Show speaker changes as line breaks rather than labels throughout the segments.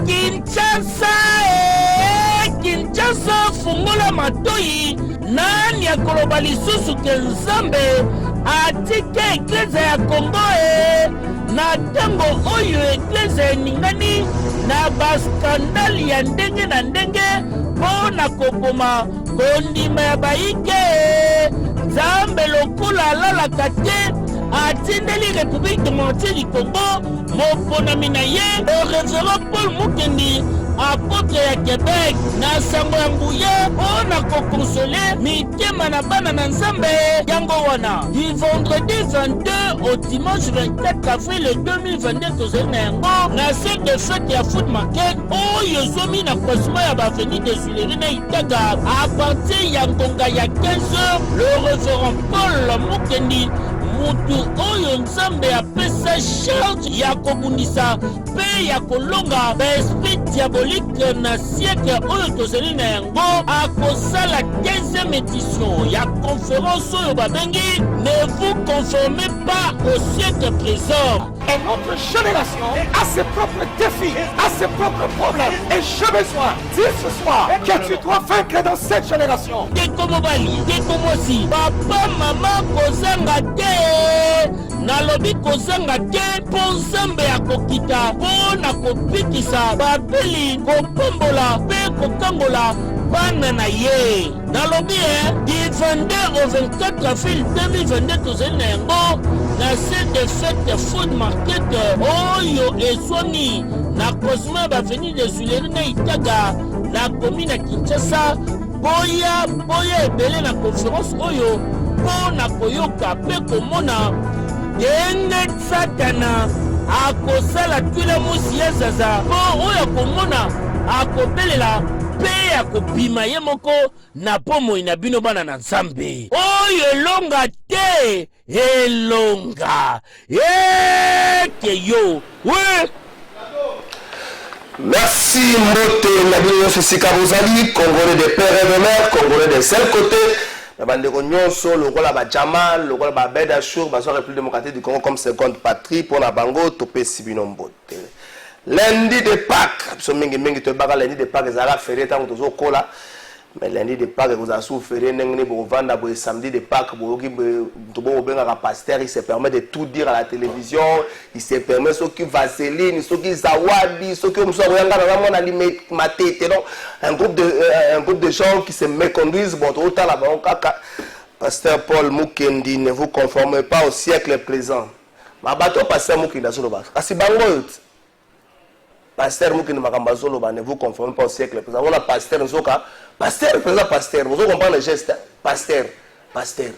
Kinshasa, Kinshasa fungola matoi nani ya koloba lisusu ke Nzambe atike eklezia ya Kongo na tango oyo eklezia eningani na baskandali ya ndenge na ndenge mpona koboma kondima ya baike. Nzambe lokola alalaka te atindeli République démocratique du Congo moponami na ye le révérend Paul Mukendi apôtre ya Québec na sango ya nguya mpona kokonsole mitema na bana na Nzambe yango wana. Du vendredi 22 au dimanche 24 avril 2022 tozali na yango na site de fête ya food market oyo ezomi na croisement ya baveni de Tuileries na Itaga à partir ya ngonga ya 15h. Le révérend Paul Mukendi mutu oyo Nzambe apesa charge ya kobundisa pe ya kolonga baesprit diabolique na siècle oyo tozali na yango akosala 15e édition ya conférence oyo babengi ne vous conformez pas au siècle présent.
Et notre génération a ses propres défis, a ses propres problèmes. Et j'ai besoin, dis ce soir, que tu dois vaincre dans cette génération.
Deko mobali, deko mosi, papa, maman, kozanga te. Nalobi kozanga te, po Nzambe akokita, po na kopikisa, babeli, kopombola, pe kokangola, bana na ye. Nalobi du 22 au 24 avril 2022 tozali na yango na site de fête food market oyo eswani na croisement baveni de Tuileries na Itaga na commune ya Kinshasa. Boya ebele na conférence oyo mpona koyoka pe komona ndenge Satana akosala twila musi ya zaza mpo oyo komona akobelela pe akobima ye moko na pomoi na bino bana na Nzambe oyo elonga te elonga ekeyo we.
Merci Mbote Nabino Sika Bozali, Congolais des pères et de mères, Congolais des seuls côtés. La bande de Nyonso, le rôle à Jamal, le rôle à Bed Achour, la République démocratique du Congo comme seconde patrie pour la Bango, Topé Sibino Mbote. Lundi de Pâques, lundi de Pâques, ils ont fait tant que Zokola. Mais lundi de Pâques, vous avez souffert, samedi de Pâques, pasteur, il se permet de tout dire à la télévision, il se permet ce qui vaseline, ce qui zawadi, ce qui un groupe de gens qui se méconduisent, pasteur Paul Mukendi, ne vous conformez pas au siècle présent. Ma bateau pasteur Mukendi, pasteur Mukendi ne vous conformez pas au siècle présent. On a pasteur Nzoka. Pasteur, pasteur, vous comprenez le geste, pasteur. Pasteur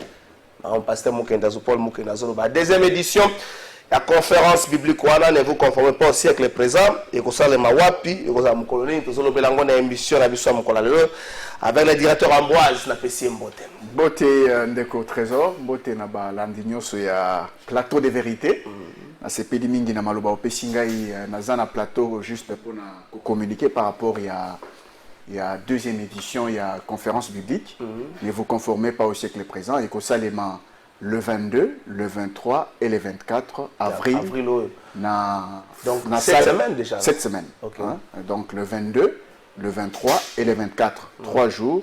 Mukendi, Paul Mukendi. Deuxième édition, la conférence biblique, ne vous conformez pas au siècle présent. Et que ça, les Mawapi, et que ça, mon colonie, tout ça, le Bélangon, une émission, la mission, mon colonie, avec le directeur Ambroise, na PC Mbote.
Mbote, Ndeko Trésor, Mbote, na Landigno, sur un plateau de vérité. C'est pédi mingi na maloba au Pessingai, na un plateau juste pour communiquer par rapport à. Il y a deuxième édition, il y a conférence biblique. Ne vous conformez pas au siècle présent. Et que ça, le 22, le 23 et le 24 avril.
Donc, cette semaine déjà.
Cette semaine.
Okay.
Hein? Donc, le 22, le 23 et le 24. 3 jours.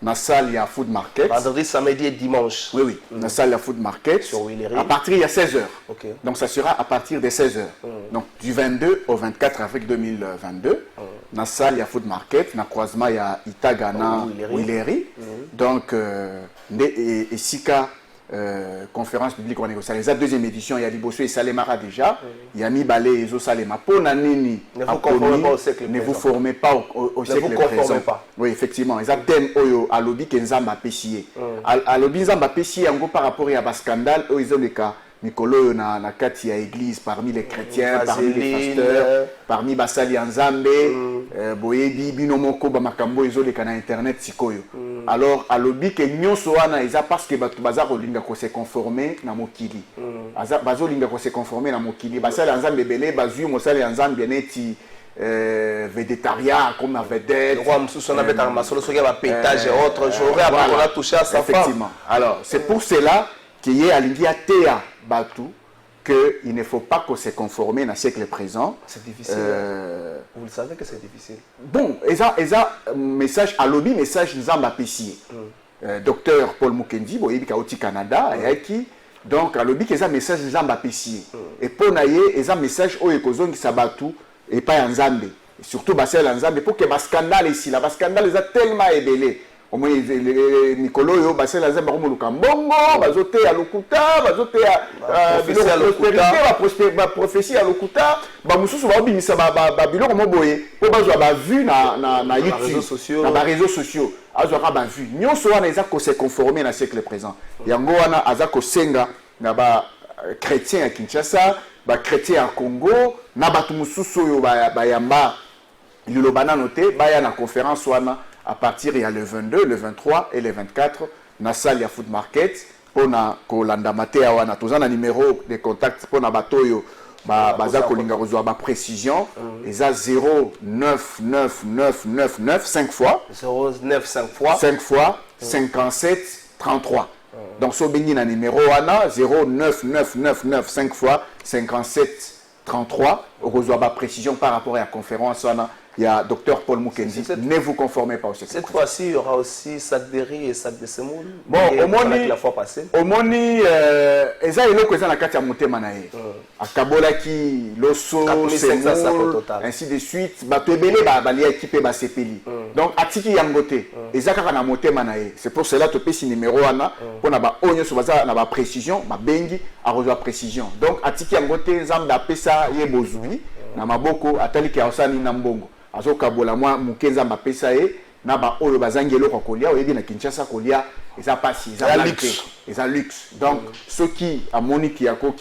Dans la salle, il y a Food Market.
Vendredi, samedi et dimanche.
Oui. Dans la salle, il y a Food Market.
Sur Tuileries.
À partir, il y a 16h.
Okay.
Donc, ça sera à partir de 16h. Donc, du 22 au 24 avril 2022. Dans la salle, il y a Food Market. Dans le croisement, il y a Itaga, Tuileries. Donc, et Sika, conférence publique, on est au Salé. La deuxième édition, il y a Liboso et Salemara déjà. Il y a Mibale et Zosalema. Pour Nanini,
ne vous conformez pas au siècle présent.
Ne vous formez pas au siècle présent.
Pas.
Oui, effectivement. Ils ont thème Oyo, Alobi, Kenzamba Pessie. Alobi, Nzamba Pessie, en gros, par rapport à un scandale, ils ont les cas. Mikolo na kati ya église parmi les chrétiens, parmi les pasteurs, parmi basali Nzambe, boyebi binomoko ba makambo ezoleka na internet sikoyo. Alors alobi ke nyonso wana eza parce que batu baza kolinga ko se conformer na mokili. Bazo linga ko se conformer na mokili. Basali Nzambe belé bazui mosali Nzambe neti végétarien comme la vedette.
Le roi Moussou avait un masolo sur un pétage et autres. J'aurais appris qu'on a touché à sa femme.
Effectivement. Alors c'est pour cela qu'il y a l'India Théa Batu qu'il ne faut pas qu'on se conformer dans le siècle présent.
C'est difficile. Vous le savez que c'est difficile.
Bon, et ça, message à lobby, message Nzamba Pessie. Docteur Paul Mukendi, bon, il est au Canada, et qui donc à lobby, il y a un message Nzamba Pessie. Et pour naïe, il y a un message au Ekozon qui s'abattu et pas en Zambé. Surtout Bassel en Zambé, pour que le scandale ici, le scandale est tellement ébélé. Au moins, Nicolo, yo, Bassel en Zambé, Bongo, Bazote à Lokuta, Bazote à prospérité, prophétie à Lokuta, Bamoussou, Babimisa, Babilo, comme Boye, pour Bazo a vu na YouTube, dans les réseaux sociaux, Azora a vu. Nous sommes les accords se conformer dans le siècle présent. Yango wana azako senga na ba chrétien à Kinshasa, ba chrétien à Congo, na batu mususu yo ba yamba lilobana noté, ba ya na conférence wana à partir il y a le 22, le 23 et le 24 na salle ya Food Market pour na kolanda matea wana tozana numéro de contact pour na batoyo baza kolinga kozwa ba précision eza 09999 5 fois 5 fois 57 33. Donc so bengi na numéro wana 09999 5 fois 57 33 kozwa ba précision par rapport à la conférence wana. Il y a Dr Paul Mukendi. Ne vous conformez pas au secret.
Cette fois-ci, il y aura aussi sac de riz et sac de semoule.
Bon, au moni,
la fois passée.
Au moni, eza ilo kweza na kati ya motema na ye. Akabola ki loso, semoule, ainsi de suite. Bato ebele ba liya équipe ba sepeli. Donc atiki yangote. Eza kaka na motema na ye. C'est pour cela que tu numéro ana pour na ba onyo so baza na ba précision, ba bengi a rejoindre précision. Donc atiki yangote zamba pesa ye bozui na maboko atali ki osani na mbongo. Azokabola moi mukenza mapesa e na ba oyo bazangi eloko kolia oyebi na Kinshasa kolia eza pasi eza luxe eza luxe donc ceux qui a monique ya ko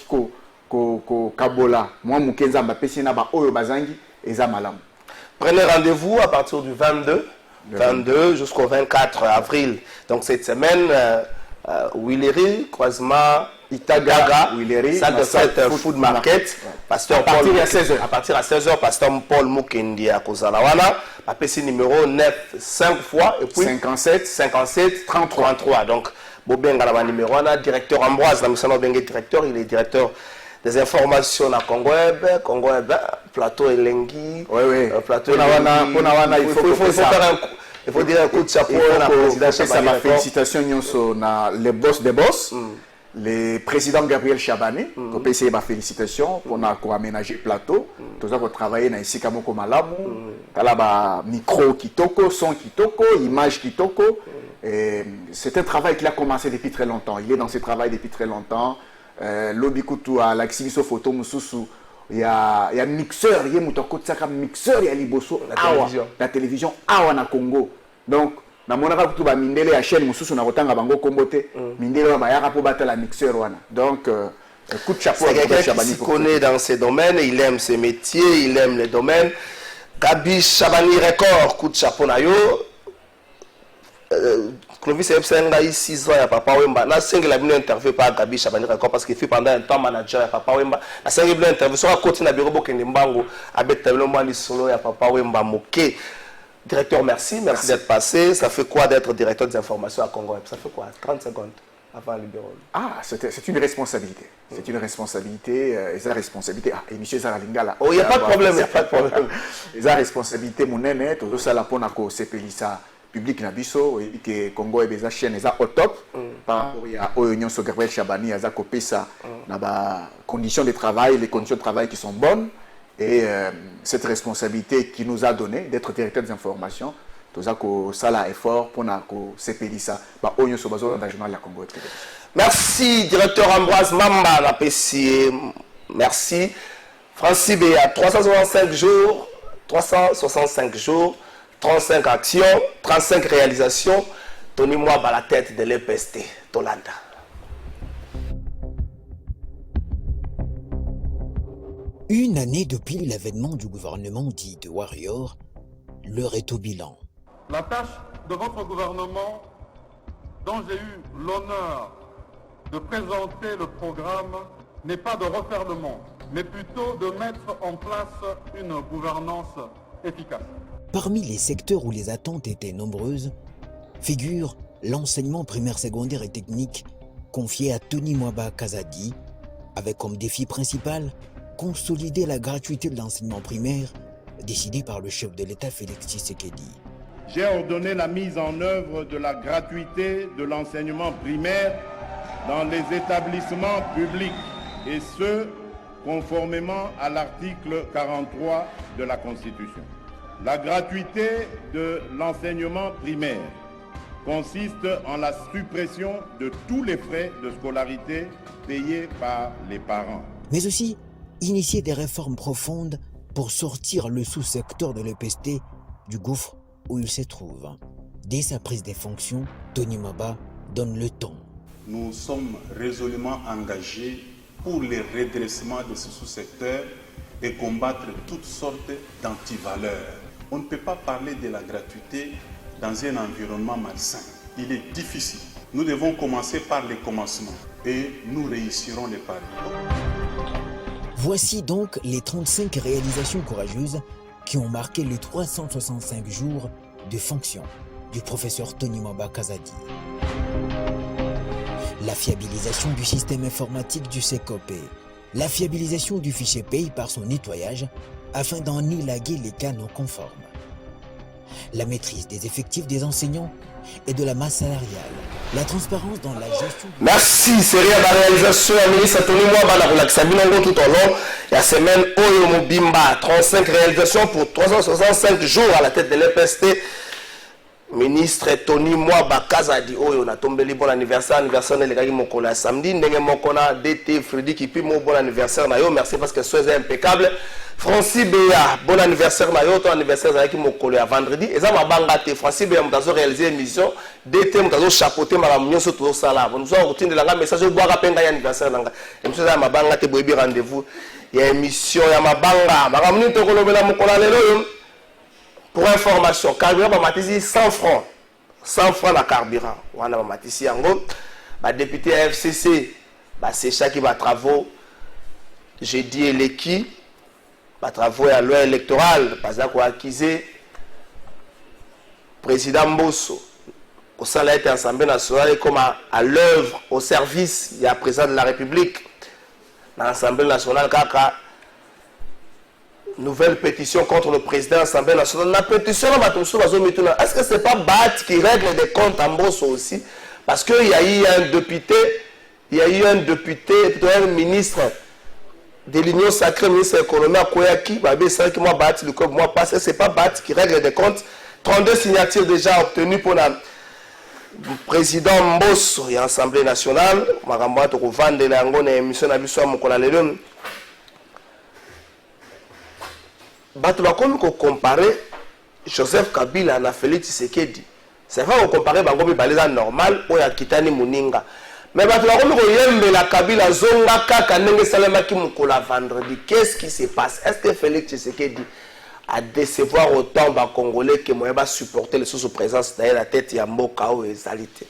kabola moi mukenza mapesa na ba oyo bazangi eza malamu.
Prenez rendez-vous à partir du 22 jusqu'au 24 avril. Donc cette semaine Willery croisement Itagaga, salle de fête Food Market, Pasteur Paul, à partir à 16h, Pasteur Paul Mukendi à Kozalawana, APC numéro 9 5 fois et puis 57 33. Donc Bobenga numéro 1, directeur Ambroise, la mission Bengue directeur, il est directeur des informations à Congo Web, plateau Elengi, plateau
Elengi.
Il faut dire un coup de chapeau à la présidente.
Félicitations à les boss des boss. Le président Gabriel Chabani, qui peut essayer ma félicitation pour aménager le plateau. Tout ça pour travailler dans ici comme Malamu. Là micro kitoko, son kitoko, image kitoko. C'est un travail qu'il a commencé depuis très longtemps. Il est dans ce travail depuis très longtemps. L'obikutu à l'exhibition photo mususu. Il y a un mixeur, il y a un mixeur, il y a liboso la télévision awa na Congo. Donc na monaka kutu ba mindele ya chaîne mususu na kotanga bango kombote mindele ba yaka po batala mixeur wana. Donc coup de chapeau à
Chabani. Il se connaît dans ces domaines, il aime ses métiers, il aime les domaines. Gabi Chabani Record, coup de chapeau na yo. Clovis Epsenga ici 6 ans à Papa Wemba. Na single la bien interview par Gabi Chabani Record parce qu'il fait pendant un temps manager à Papa Wemba. Na single bien interview sur la côté na bureau Bokende Mbango avec tableau Mali solo à Papa Wemba Moké. Directeur, merci d'être passé. Ça fait quoi d'être directeur des informations à Congo Web? Ça fait quoi? 30 secondes avant le bureau.
Ah, c'est une responsabilité. C'est une responsabilité. Et sa responsabilité. Ah, et monsieur Zaralingala.
Oh, il n'y a pas de problème, il n'y a pas de problème.
Et sa responsabilité, mon aîné, tout ça, la pona ko CPLISA public Nabiso, et que Congo Web, les chaînes, au top. Par rapport à l'Union sur Gabriel Chabani, à Zakopesa, conditions de travail, les conditions de travail qui sont bonnes. Et cette responsabilité qui nous a donné d'être directeur des informations, tout ça que ça là effort pour na ko CPLISA ba onyo so bazo dans journal la Congo.
Merci directeur Ambroise Mamba la PC. Merci Francis Béa 365 jours, 35 actions, 35 réalisations. Tony Mwaba à la tête de l'EPST Tolanda.
Une année depuis l'avènement du gouvernement dit de Warrior, l'heure est au bilan.
La tâche de votre gouvernement, dont j'ai eu l'honneur de présenter le programme, n'est pas de refaire le monde, mais plutôt de mettre en place une gouvernance efficace.
Parmi les secteurs où les attentes étaient nombreuses, figure l'enseignement primaire, secondaire et technique confié à Tony Mwaba Kazadi, avec comme défi principal consolider la gratuité de l'enseignement primaire décidée par le chef de l'État Félix Tshisekedi.
J'ai ordonné la mise en œuvre de la gratuité de l'enseignement primaire dans les établissements publics, et ce, conformément à l'article 43 de la Constitution. La gratuité de l'enseignement primaire consiste en la suppression de tous les frais de scolarité payés par les parents.
Mais aussi initier des réformes profondes pour sortir le sous-secteur de l'EPST du gouffre où il se trouve. Dès sa prise des fonctions, Tony Maba donne le ton.
Nous sommes résolument engagés pour le redressement de ce sous-secteur et combattre toutes sortes d'antivaleurs. On ne peut pas parler de la gratuité dans un environnement malsain. Il est difficile. Nous devons commencer par les commencements et nous réussirons les paris.
Voici donc les 35 réalisations courageuses qui ont marqué les 365 jours de fonction du professeur Tony Maba Kazadi. La fiabilisation du système informatique du CECOP, la fiabilisation du fichier paye par son nettoyage afin d'en élaguer les cas non conformes, la maîtrise des effectifs des enseignants et de la masse salariale, la transparence dans la gestion...
Merci, c'est la réalisation du ministre Tony Maba tout au long de la semaine Oyo Mobimba, 35 réalisations pour 365 jours à la tête de l'EPST. Ministre Tony Maba Kazadi Oyo na tombeli bon anniversaire de l'Egagi Mokola samedi ndenge mokona DT Freddy Kipi mo bon anniversaire na yo, merci parce que sois impeccable. Francis Béa bon anniversaire na yo, ton anniversaire zaki Mokola vendredi eza mabanga te Francis Béa mutazo réaliser émission DT mutazo chapeauter mala nyonso to sala bon nous on continue la message bo ka penga ya anniversaire nanga émission za mabanga te boyebi rendez-vous ya émission ya mabanga makamuni to kolobela Mokola lelo. Pour information, carburant va matisi 100 francs. 100 francs la carburant. On a matisi yango. Ba député FCC, ba c'est ça qui va travaux. J'ai dit l'équipe, ba travaux à loi électorale, pas ça quoi acquisé. Président Mbosso, au sein de l'Assemblée nationale comme à l'œuvre, au service, il y a président de la République. Dans l'Assemblée nationale, kaka. Nouvelle pétition contre le président de l'Assemblée nationale. La pétition, est-ce que ce n'est pas BAT qui règle des comptes en Bosso aussi? Parce qu'il y a eu un député, un ministre de l'Union sacrée, ministre de l'économie, Koyaki, c'est que moi, BAT, le code, moi, parce que ce n'est pas BAT qui règle des comptes. 32 signatures déjà obtenues pour le président Mbosso et l'Assemblée nationale. Je vais vous émission de Bato bakomi ko comparer Joseph Kabila na Félix Tshisekedi. C'est vrai qu'on compare bango bibaleza normal oya kitani muninga. Mais bato bakomi ko yembela Kabila zonga kaka ndenge salama ki mukola vendredi. Qu'est-ce qui se passe? Est-ce que Félix Tshisekedi a décevoir autant ba Congolais que moi va supporter les sous-présence derrière la tête ya mboka o ezalité?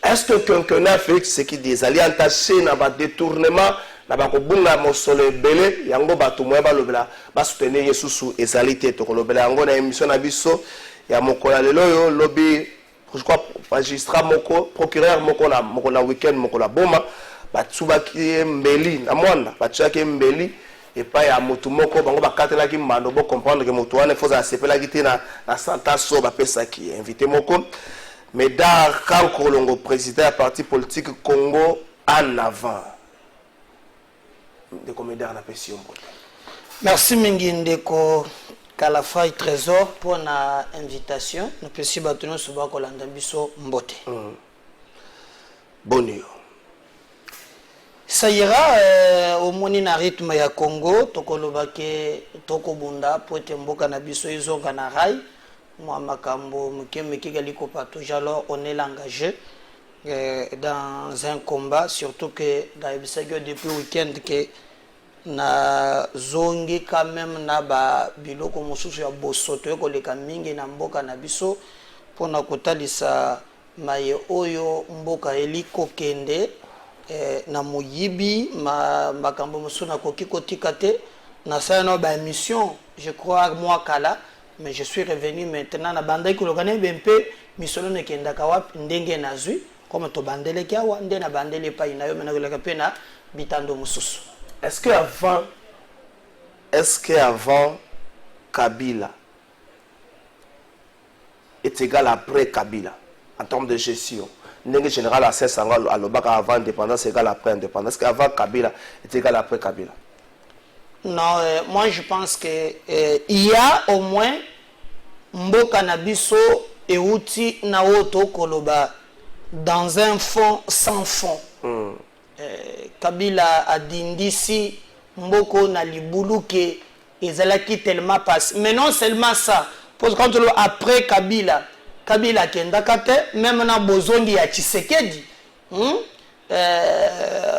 Est-ce que quelqu'un Félix Tshisekedi des alliés entachés na ba détournement na ba kobunga mosolo ebele yango bato moya balobela ba soutenir Yesusu ezalité to kolobela yango na émission na biso ya mokola lelo yo lobby je crois magistrat moko procureur moko na week-end moko la boma batsubaki mbeli na mwanda batsaki mbeli et pas ya motu moko bango bakatelaki mbando bo comprendre que motu wana faut asepelaki te na santa so ba pesaki invité moko Médard Kankolongo président du parti politique Congo en avant. De comédien na pession.
Merci mingi ndeko Kalafai Trésor pour la invitation. Nous peut batuno suba ko landa biso mbote.
Bonio.
Ça ira au moni na rythme ya Congo tokolobake tokobunda pour mboka na biso izonga na rai. Moi makambo mukemeki galiko pato alors on est engagé dans un combat surtout que depuis le week-end que na zongi quand même na ba biloko mosusu ya bosoto ko leka mingi na mboka na biso pona kotalisa maye oyo mboka eliko kende na moyibi makambo mosusu na koki kotika te na sana ba émission je crois moi kala mais je suis revenu maintenant na bandai ko lokane bempe misolo ne kenda kawa ndenge nazui comme to bandele kiawa nde na bandele pa ina yo mena ko leka pena bitando mususu.
Est-ce que avant Kabila est égal après Kabila en termes de gestion? N'est-ce général assez sangal à l'obaka avant indépendance égal après indépendance? Est-ce qu'avant Kabila est égal après Kabila?
Non, moi je pense que il y a au moins mboka na biso et outi na oto koloba dans un fond sans fond. Kabila a dindisi mboko na libuluke ezalaki tellement passe. Mais non seulement ça, parce que quand après Kabila kendakate même na bozongi ya Tshisekedi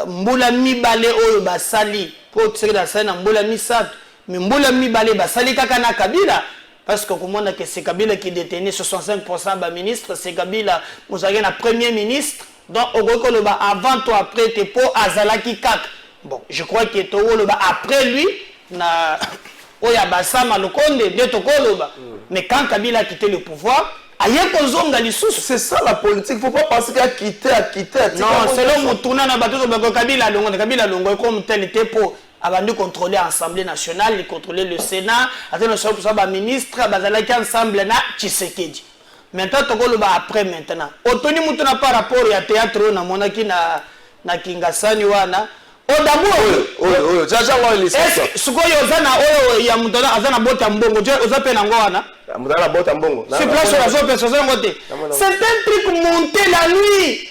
mbula mibale oyo basali pour tirer la scène mbula misatu mais mbula mibale basali kaka na Kabila parce que comment on a que c'est Kabila qui détenait 65% ba ministre, c'est Kabila vous avez un premier ministre donc au gros koloba avant toi après t'es pour azalaki kak. Bon, je crois que to koloba après lui na oya basama lokonde de to koloba mais quand Kabila a quitté le pouvoir c'est
ça la politique, il ne faut pas penser qu'il a quitté.
Non, selon mon tournant, Kabila Longo comme tel était pour contrôler l'Assemblée nationale, il contrôler le Sénat, le ministre, il ensemble na Tshisekedi. Maintenant, après maintenant. Otoni Moutona par rapport au théâtre, on a monaki na Kingasani wana.
Oh,
ce qu'on y a, il y a Moutona bota mbongo, oza pe nango wana. C'est un truc monté la nuit.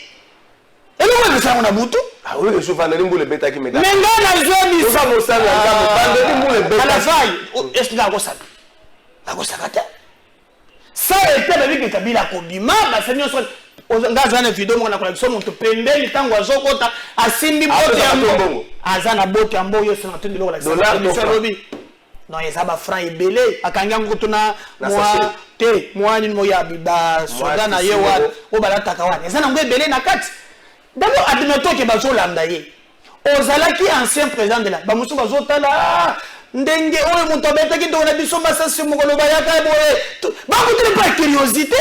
Et nous, ça on a boutou.
Ah oui, je vais aller le bêta qui me
donne. Mais non, la zone, à la faille. Est-ce que la gosse ça était avec le Kabila Kobima, c'est nous sommes ngazana vidéo mona collection monto pembeli tango azokota asimbi bote ambo azana bote ambo yo sena tundi lo la non ezaba franc ebele akanga ngutuna moi te moi ni moya biba soda na ye wa o balata kawana ezana ngo ebele na kati d'abord admettons que bazo landa ye ozalaki ancien président de la bamusu bazotala ndenge oyo moto abetaki to na biso masasi mokolo bayaka boye bakutre pas curiosité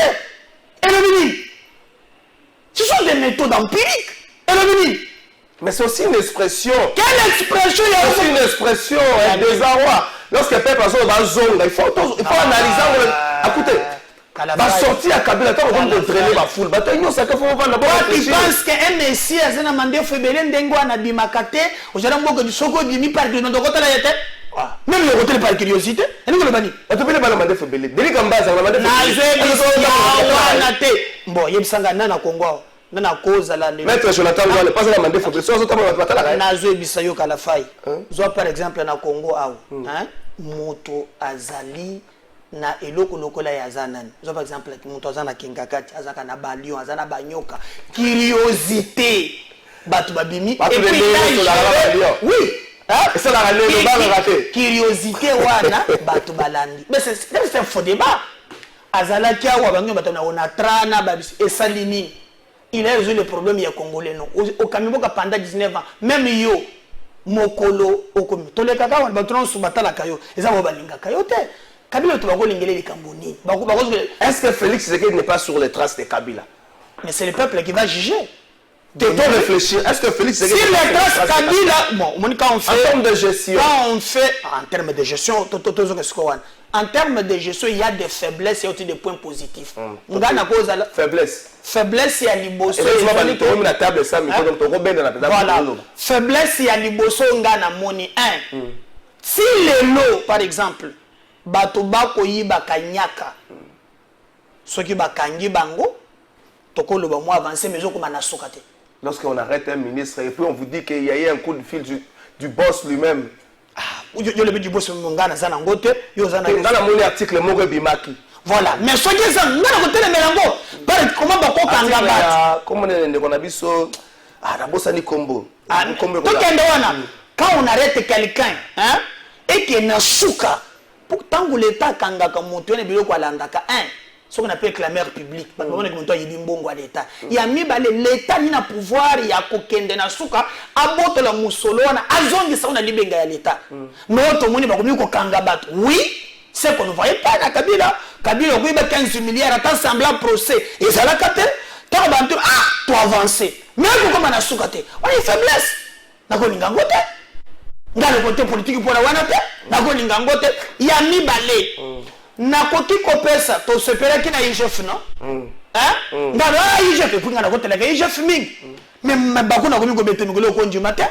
et le mini. Ce sont des méthodes empiriques. Et le mini.
Mais c'est aussi une expression.
Quelle expression?
C'est aussi une expression, un désarroi. Lorsque le peuple va zone, il faut analyser. Écoutez, va sortir à Kabila, on va drainer la foule.
Tu penses qu'un messie a demandé Fébélé Ndengo na bimakate, au Jarambo du Soko Dimi par de notre côté la tête. Même le côté par curiosité. Et nous le bani.
On peut pas demander Fébélé. Dès qu'on base, on va demander
Fébélé. Bon, il y a un gars na Congo. Nana cause la
Maître Jonathan Ngouane, pas la demander Fébélé. Soit on va battre la.
Nazo bisayo kala fai. Zo par exemple na Congo awo. Hein? Moto azali na eloko lokola ya zanani. Zo par exemple moto azana kingakati, azaka na balion, azana banyoka. Curiosité. Batu babimi. Et puis oui.
C'est la
curiosité wana batu balandi. Mais c'est un faux débat. Azalaki awa banyo batu na onatrana babisi esalini. Il a résolu le problème ya congolais non. Au Kamiboka pendant 19 ans, même yo mokolo okomi. Tole kaka wana batu na subatala kayo. Eza bo balinga kayo te. Kabila to bako lingele likamboni.
Est-ce que Félix Tshisekedi n'est pas sur les traces de Kabila?
Mais c'est le peuple qui va juger.
De réfléchir. Est-ce que Félix Tshisekedi
si les traces Kabila, bon, quand on fait
en termes de gestion,
en termes de gestion, en termes de gestion, il y a des faiblesses et aussi des points positifs.
Faiblesse.
Faiblesse, il y a liboso.
Voilà.
Faiblesse, il y a liboso, ngana moni 1. Si les lots, par exemple, batobako yiba kanyaka, ce qui ba kangi bango, toko le moi avancé, mais comme on a sokate.
Lorsqu'on arrête un ministre et puis on vous dit qu'il y a eu un coup de fil du boss lui-même.
Yo le but du boss ngana zana ngote, yo zana
ngana moni article moko bimaki.
Voilà, mais ce qui est ça, ngana côté le melango. Comment ba ko kanga bat?
Comment on a biso na bossa ni combo.
Combo. Quand on arrête quelqu'un, hein, et qu'il na souka, pourtant l'État kanga ka moto ne bilo ko landaka ce qu'on appelle clameur publique. Parce que l'État. Il y a mis l'État n'a pouvoir, il y a kokende na suka, aboto la musolo na azongi sa on a libenga ya l'État. Mais tout le monde va comme kanga bat. Oui, c'est qu'on ne voyait pas na Kabila. Kabila oui 15 milliards attend semblant procès. Et ça la kate, toi avancer. Mais comment na suka te? On a une faiblesse. nakolinga ngo te nga le côté politique mpona wana te nakolinga ngo te ya mibale nakoki kopesa tosepelaki na IGF non nga na IGF epuinga nakotelaka IGF mingi mais bako nakomi kobeta mikolo okondima te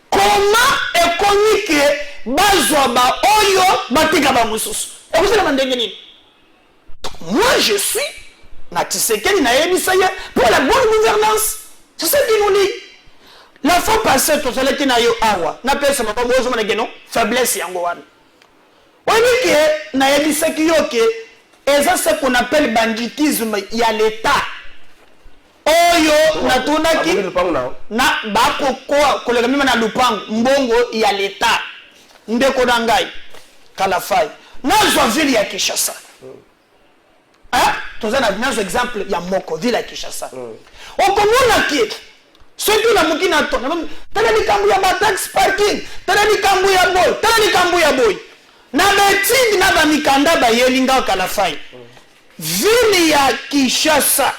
comment ekomi ke bazwa baoyo batika bamosusu ekosalama ndenge nini? Moi je suis na Tshisekedi na yebisa ye pour la bonne gouvernance. C'est ça qui nous dit. La fois passée tout cela qui na yo awa na pesa mako bozo na geno faiblesse yango wana. Wani ke na yebisa ki yo ke eza ce qu'on appelle banditisme ya l'état. Oyo na tunaki na bako ko kolega mima na lupango mbongo ya l'état. Ndeko na ngai Kalafai na zo ville ya Kinshasa. Hein? Tu as un exemple, il y a Moko, ville à Kinshasa. On commence qui ceux qui ont mis na ton, t'as dit kambu ya tax parking, t'as dit kambu ya boy, t'as dit kambu ya boy. Na beti na ba mikanda ba yelinga Kalafai. Ville ya Kinshasa.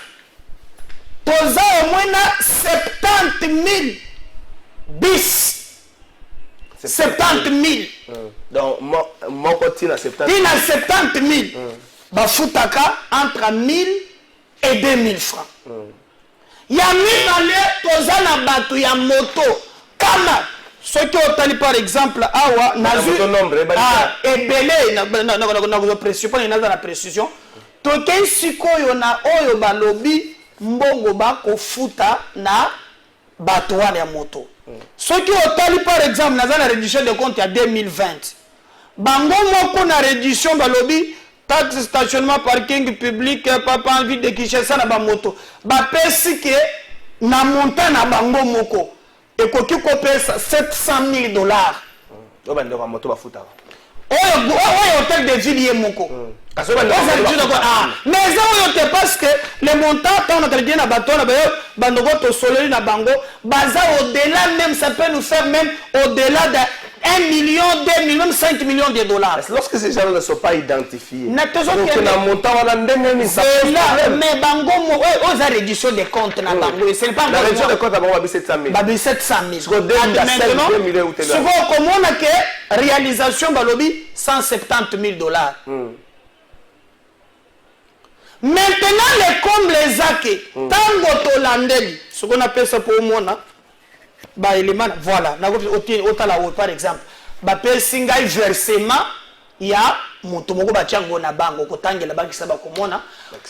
Poza au moins 70 000 bis. 70 000.
Donc Moko tina 70 000.
Tina 70 000. Bafutaka entre 1000 et 2000 francs. Ya mibale toza na batu ya moto kama ceux qui ont tali par exemple awa nazu ebele na précision pas na précision to ken sikoyo na oyo balobi mbongo bako futa na batu wana ya moto. Ceux qui ont tali par exemple na la réduction de compte ya 2020 bango moko na réduction balobi taxe stationnement parking public papa en ville de Kinshasa na ba moto ba pesi ke na montant na bango moko ekoki ko pesa $700,000
o bande ko moto ba futa
oyo hotel de ville ye moko mais ça oyo te parce que le montant tant on a na bato na bandoko to soleli na bango baza au-delà même ça peut nous faire même au-delà de 1 million, 2 millions, même 5 millions de dollars.
Lorsque ces gens ne sont pas identifiés,
mais bango aux réduction des comptes na bango c'est pas
la réduction des comptes à bango 700 000
babi 700 000 maintenant souvent comme on a que réalisation balobi $170,000 maintenant les comme les ake tango to landeli ce qu'on appelle ça pour mona ba élément voilà na otala par exemple ba pesi ngai versement ya mutu moko ba tiango na bango kotangela banki saba komona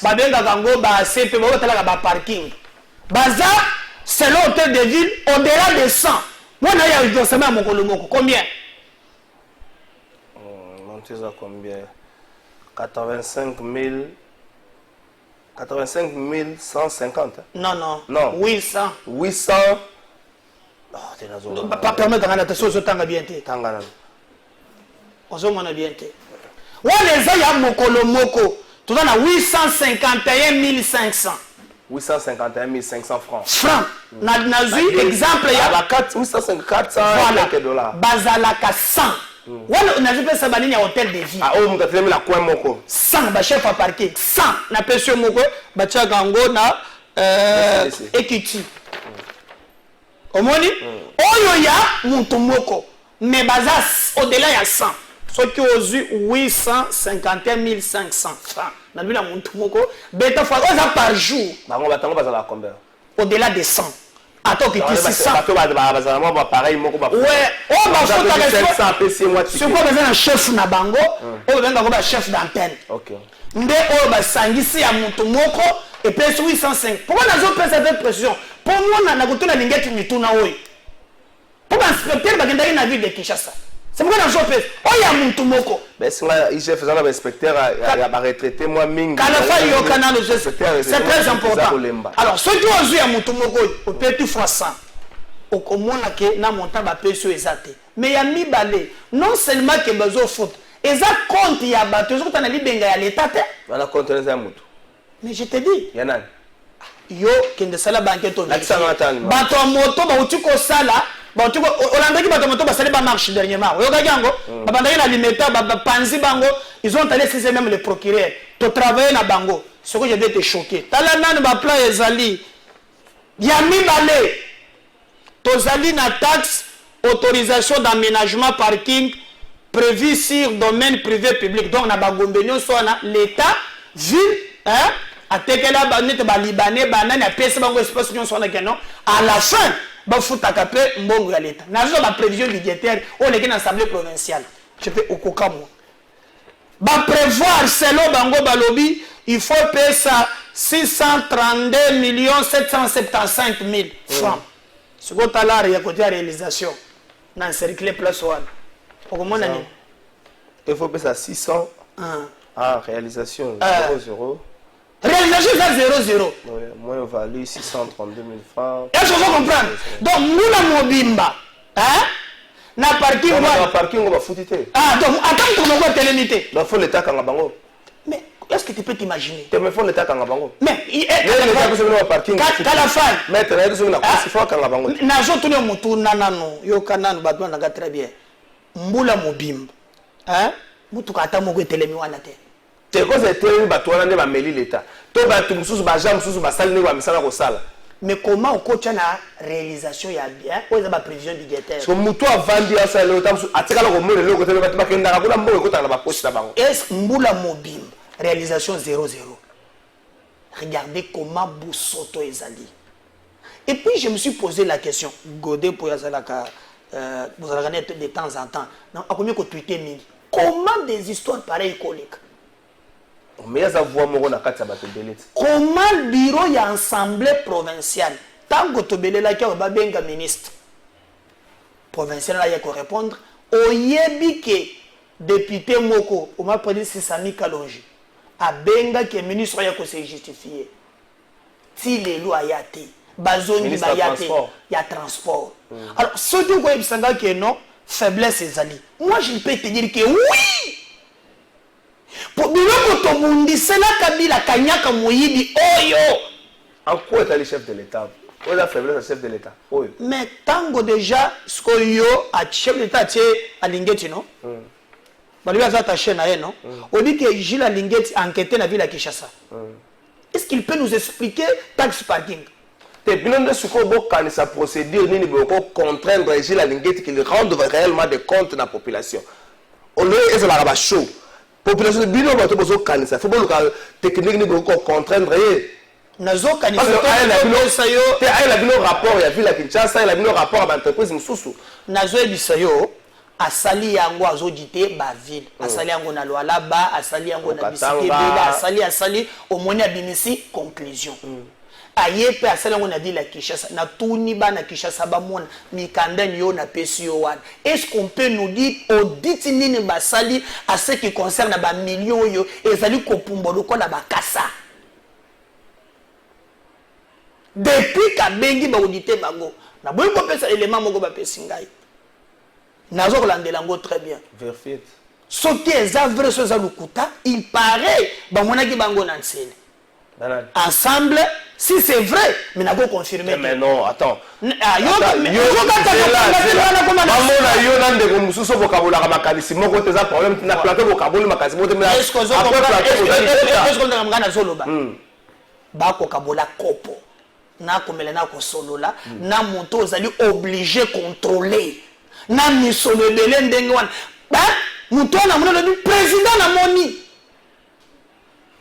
ba benga kango ba CP ba otala ba parking baza c'est l'hôtel de ville au-delà de 100 mona ya versement mokolo moko combien
monter ça combien 85 150
non 800 pas permettre à la personne de tanga bien té
tanga
on a bien té ouais les gens ya mokolo moko tu as 851 500 francs na zui exemple ya
400 $.
Bazalaka 100 wala unazipe sabanini ya hôtel de ville
ah o mukatele la coin moko
100 ba chef à parking 100 na pesio moko ba chaka ngo na Ekiti omoni oyo ya mutu moko mais baza au-delà ya 100 ce qui aux 851 500 francs na lui la mutu moko beta fois par jour
bango batango bazala combien
au-delà de 100 attends que tu 600
pareil moko ba
ouais on va faire
700 PC moi tu
c'est quoi besoin un chef na bango on venga ko ba chef d'antenne
OK
nde o ba sangisi ya mutu moko et puis 805 pourquoi nazo pesa cette précision pour moi na kotuna lingeti mituna oyo pour inspecteur bagenda na ville de Kinshasa c'est pourquoi nazo pesa o ya mutu moko
ben singa IGF faisant un inspecteur ya ba retraité moi mingi
Kalafa yo kana le c'est très important alors ceux qui ont ya mutu moko au petit fois 100 au komona ke na montant ba peso ezate mais ya mibale non seulement que bazo faute eza compte ya bato zo tana libenga ya l'état te
wana compte ya mutu
mais je te dis
ya nani
yo kende sala banque to
bato
moto ba utiko sala ba utiko olandaki bato moto ba sala ba marche dernièrement yo gagango ba bandaki na limeta ba panzi bango ils ont allé saisir même le procureur to travailler na bango ce que je vais te choquer tala nani ba plan ezali ya mibale tozali na taxe autorisation d'aménagement parking prévu sur domaine privé public. Donc na bagombeni soit na l'état ville hein atekela ba net ba libanais banani a pesa bango espace nyon soit na kenon à la fin ba futaka pe mbongo ya l'état. Nazo ba prévision budgétaire on est dans l'assemblée provinciale. Je fais okokamo. Ba prévoir selon bango balobi il faut payer ça 632 775 000 francs. Ce que tu as là, il y a côté réalisation. Dans le cercle place one.
Il faut payer ça 600. Ah, réalisation 0,0.
Réalisation c'est 0,0.
Oui, moi, on va aller 632 000 francs.
Est-ce que vous comprenez? Donc, nous, la mobimba. Hein? Na parking,
on va parking, on va foutre.
Ah, donc, attends, tu vas télémité.
Donc, il faut l'état quand bango.
Mais, est-ce que tu peux t'imaginer?
Tu me fais l'état quand bango.
Mais, il est.
Parking.
Quand la fin.
Mais, tu as dit que il faut quand bango.
Nazo, tu n'es moutou, nanano. Yo, kanan, batouan, naga très bien. Mboula mobimba. Hein? Moutou, kata, mogo, télémiwana te.
C'est quoi cette théorie batouana de mameli l'état? Toi, tu me sous bajam, sous basal, ne va me savoir au sale.
Mais comment on coach la réalisation il y a bien ou il y a ma prévision budgétaire?
Parce que muto a vendu à ça le temps à tika le monde le côté le bâtiment qui n'a pas mbo écoute à la poste là-bas.
Est mbula mobile réalisation 0,0. Regardez comment Boussoto ezali. Et puis je me suis posé la question Godé pour yazalaka vous allez de temps en temps. Non, à combien que tweeter mille? Comment des histoires pareilles collègues?
Mais ça voit mon na kati ba tebelete.
Comment le bureau y a assemblée provinciale tant que tobelé là qui va benga ministre provincial là y a ko répondre oyebi ke député moko o m'a prédit c'est Sami Kalonji a benga que ministre ya ko se justifier ti les lois y a té bazoni ba y a té y a transport. Alors ceux qui ko ebisanga que non faiblesse ezali. Moi je peux te dire que oui. Pour biloko to mundisela kabila kanyaka moyibi oyo.
En quoi est le chef de l'État? Où est la faiblesse du chef de l'État?
Mais tango déjà ce que yo a chef de l'État tie à Lingeti non? Balui a attaché na non? On dit que Gilles Lingeti enquêté na ville à Kinshasa. Est-ce qu'il peut nous expliquer taxe parking?
Te bilan de ce qu'on boka sa procédure ni boko contraindre Gilles Lingeti qu'il rende réellement des comptes dans la population. On le est la rabat chaud. Population de bino bato bozo kanisa faut boluka technique ni boko contraindre
nazo kanisa
te ayela bino rapport ya ville ya Kinshasa ayela bino rapport à entreprise mususu
nazo ebisayo asali yango azodite ba ville asali yango na Luala ba asali yango na Bisike bila asali omoni abimisi conclusion ayepe asali yango na ville ya Kinshasa na tuni ba na Kinshasa ba mona mikandani yo na pesio wana. Est-ce qu'on peut nous dire audit nini basali à ce qui concerne ba millions yo ezali ko pumbolo ko na bakasa depuis ka bengi ba auditer bango na boyi ko pesa élément moko ba pesingai nazo kolandela ngo très bien
vérifié
soki eza vrai so za lukuta il paraît ba monaki bango na nsele ensemble si c'est vrai mais n'a pas confirmé.
Mais non attends
yo
nan de mususu bokabola makanisi moko teza problème na plateau bokaboli makanisi mote mais
est-ce que zoloba ba ko kabola kopo na komela na ko solola na moto ozali obligé contrôler na misolo belé ndenge wana ba moto na mono le président na moni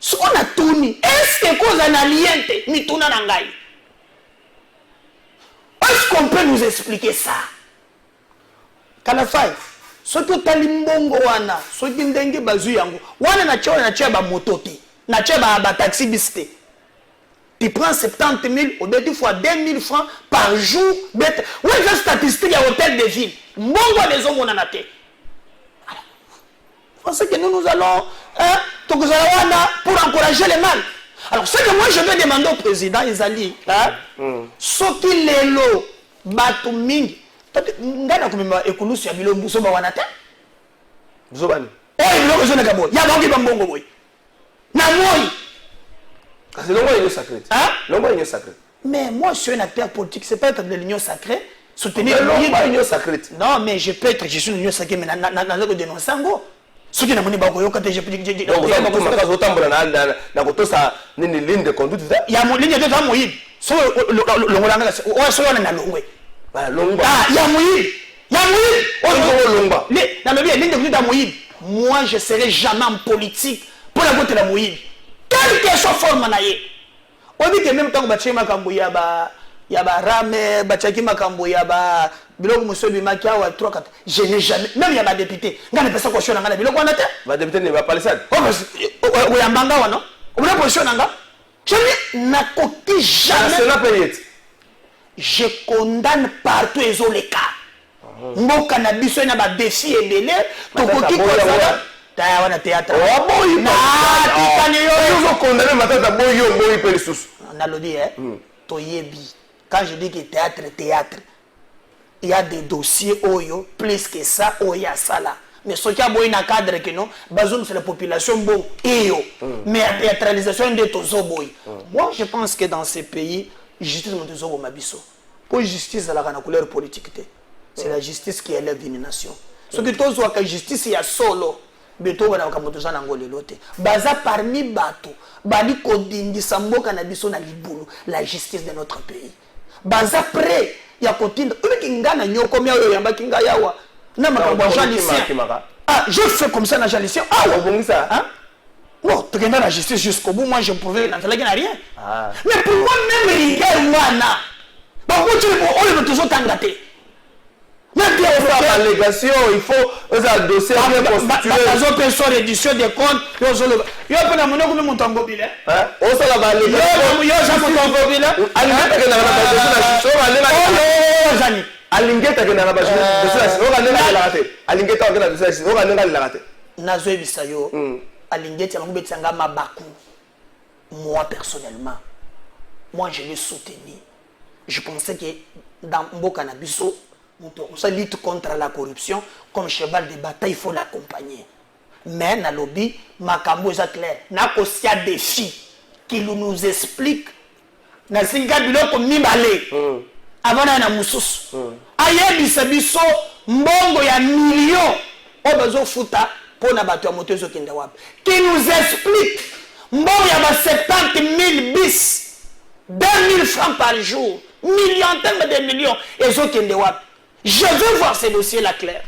ce qu'on a tourné est-ce que cause un allié mi tourna na ngai est-ce qu'on peut nous expliquer ça kana fai soki talimbongo wana soki ndenge bazu yango wana na chia ba moto te na chia ba taxi biste tu prends 70 000 au début fois 2 000 francs par jour bête ouais j'ai statistique à hôtel de ville mbongo les hommes on en a te parce que nous allons pour encourager les mal. Alors ce que moi je vais demander au président Izali ce qu'il est là batu mingi ngana kumema ekulusu ya bilo buso ba wana te
zobani
bilo zo na kabo ya bangi bambongo boy na moi
c'est l'union sacrée l'union sacrée
mais moi je suis un acteur politique c'est pas être de l'union sacrée soutenir
l'union sacrée
non mais je peux être je suis une union sacrée mais na ko dénoncer ngo soki na moni ba ko yoka te je
na ko tosa nini ligne de conduite
ya mo ligne de ta moyib so longolanga o so na longwe
Longba.
Ah, Yamoui.
Longba.
Moi, je ne serai jamais en politique pour la vote de la Moïse. Quelle que soit forme naïe. On dit que même temps que Batché Makambo yaba rame, Batchaki Makambo yaba biloko monsieur Bimaki ou 3 4. Je n'ai jamais même yaba député. Ngana pesa question ngana biloko wana te.
Ba député ne va pas le ça.
Oh ya mbanga wana. On a position nga. Je n'ai coquille jamais. Je condamne partout les cas. Mboka na biso na ba défi ebele to koki kozala ta wana théâtre.
Oh boy.
Na tikane yo
zo condamner matata boyo boy pe lisusu.
On a le dit to yebi. Quand je dis que théâtre, il y a des dossiers oyo plus que ça oya sala. Mais ce qui a beau un cadre que non, bazum c'est la population bon et mais la théâtralisation de tozo boy. Moi je pense que dans ces pays justice mon tozo mabiso. Pour justice la kana couleur politique té. C'est la justice qui élève une nation. Ce que tozo ka justice ya solo beto wana kamoto za ngole lote. Baza parmi bato bali kodindi samboka na biso na libulu la justice de notre pays. Baza prêt ya kotinda eki ngana nyoko mia yo yamba kinga yawa. Na makambo jalicien. Ah, je fais comme ça na jalicien. Ah,
bon ça.
Hein? Non, tu regardes la justice jusqu'au bout, moi je pouvais dans la guerre rien. Ah. Mais pourquoi même rigueur wana? Pourquoi tu le toujours t'engager?
Même la allégation, il faut un dossier bien constitué.
Par exemple, sur l'édition des comptes, il y a pas de monnaie comme mon tango bilan.
Hein? On s'en va aller.
Il y a jamais mon tango bilan.
Alingeta kena na bashi dossier o kanela la raté alingeta o kena dossier o kanela la raté
nazo bisayo alingeta yango betanga mabaku. Moi personnellement je l'ai soutenu. Je pensais que dans Mboka na biso ça lutte contre la corruption comme cheval de bataille, il faut l'accompagner. Mais na lobby makambo est clair na kosia défi qui nous explique na singa biloko mibale avant na mususu ayebisa biso mbongo ya million obezo futa pona bato ya moto ezokende wapi qui nous explique mbongo ya ba 70 000 bis 2 000 francs par jour millions de millions ezokende wapi. Je veux voir ces dossiers là clair.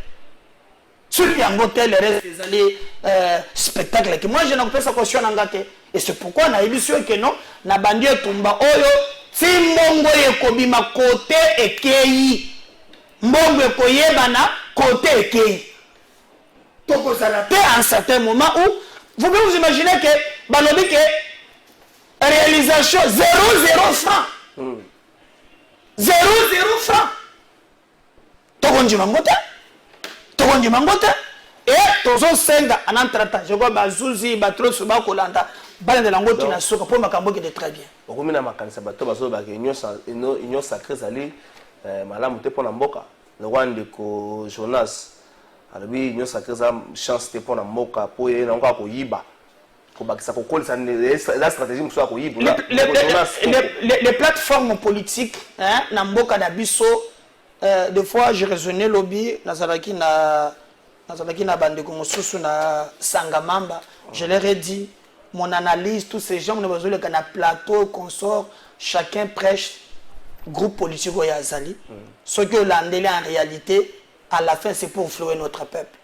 Sur le hôtel, le reste des allées spectacles que moi je n'ai pas sa caution en gâté. Et c'est pourquoi on a illustré que non, na bandi tumba oyo si mbongo ekobima côté ekei mbongo ekoyeba na côté ekei. Donc ça a été à un certain moment où vous pouvez vous imaginer que balobi que réalisation 0 francs. 0 francs. Tokonji mangote et tozo senga en entretemps je vois bazuzi batro suba kolanda bala de langote na soka pour makambo qui est très bien.
Okomi na makanisa bato bazo ba union sacrée zali malamu te pona mboka le rwande ko Jonas alobi union sacrée za chance te pona mboka po ye na ngwa ko yiba ko bakisa ko kolisa la stratégie mso ko yiba.
Les plateformes politiques hein na mboka na biso. Des fois, je raisonnais lobby, nazalaki na bandeko mosusu na Sangamamba. Je leur ai dit, mon analyse, tous ces gens, on a besoin de plateau, consort, chacun prêche, groupe politique au Yazali. Ce que l'andélé en réalité, à la fin, c'est pour flouer notre peuple.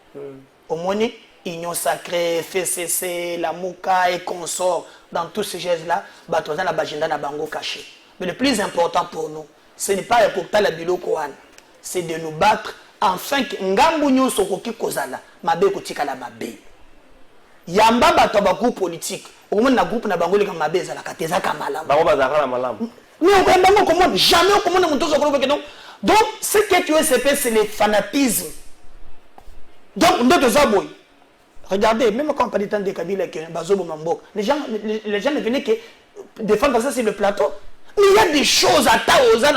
Au moins, Union Sacrée, FCC, la Mouka et consort, dans tous ces gestes-là, on a l'agenda na bango caché. Mais le plus important pour nous, ce n'est pas pour la biloko c'est de nous battre enfin que ngambu nyonso koki kozala mabe kotika la mabe yamba bato ba groupe politique au moins na groupe na bango leka mabe za la kateza kamala
bango bazaka na malamu
mais on bango comment jamais on comment monto zo ko non donc ce que tu es c'est le fanatisme donc ndoto za boy regardez même quand on parle de Kabila que bazobo mambok les gens ne venaient que défendre ça sur le plateau. Mais il y a des choses à taoza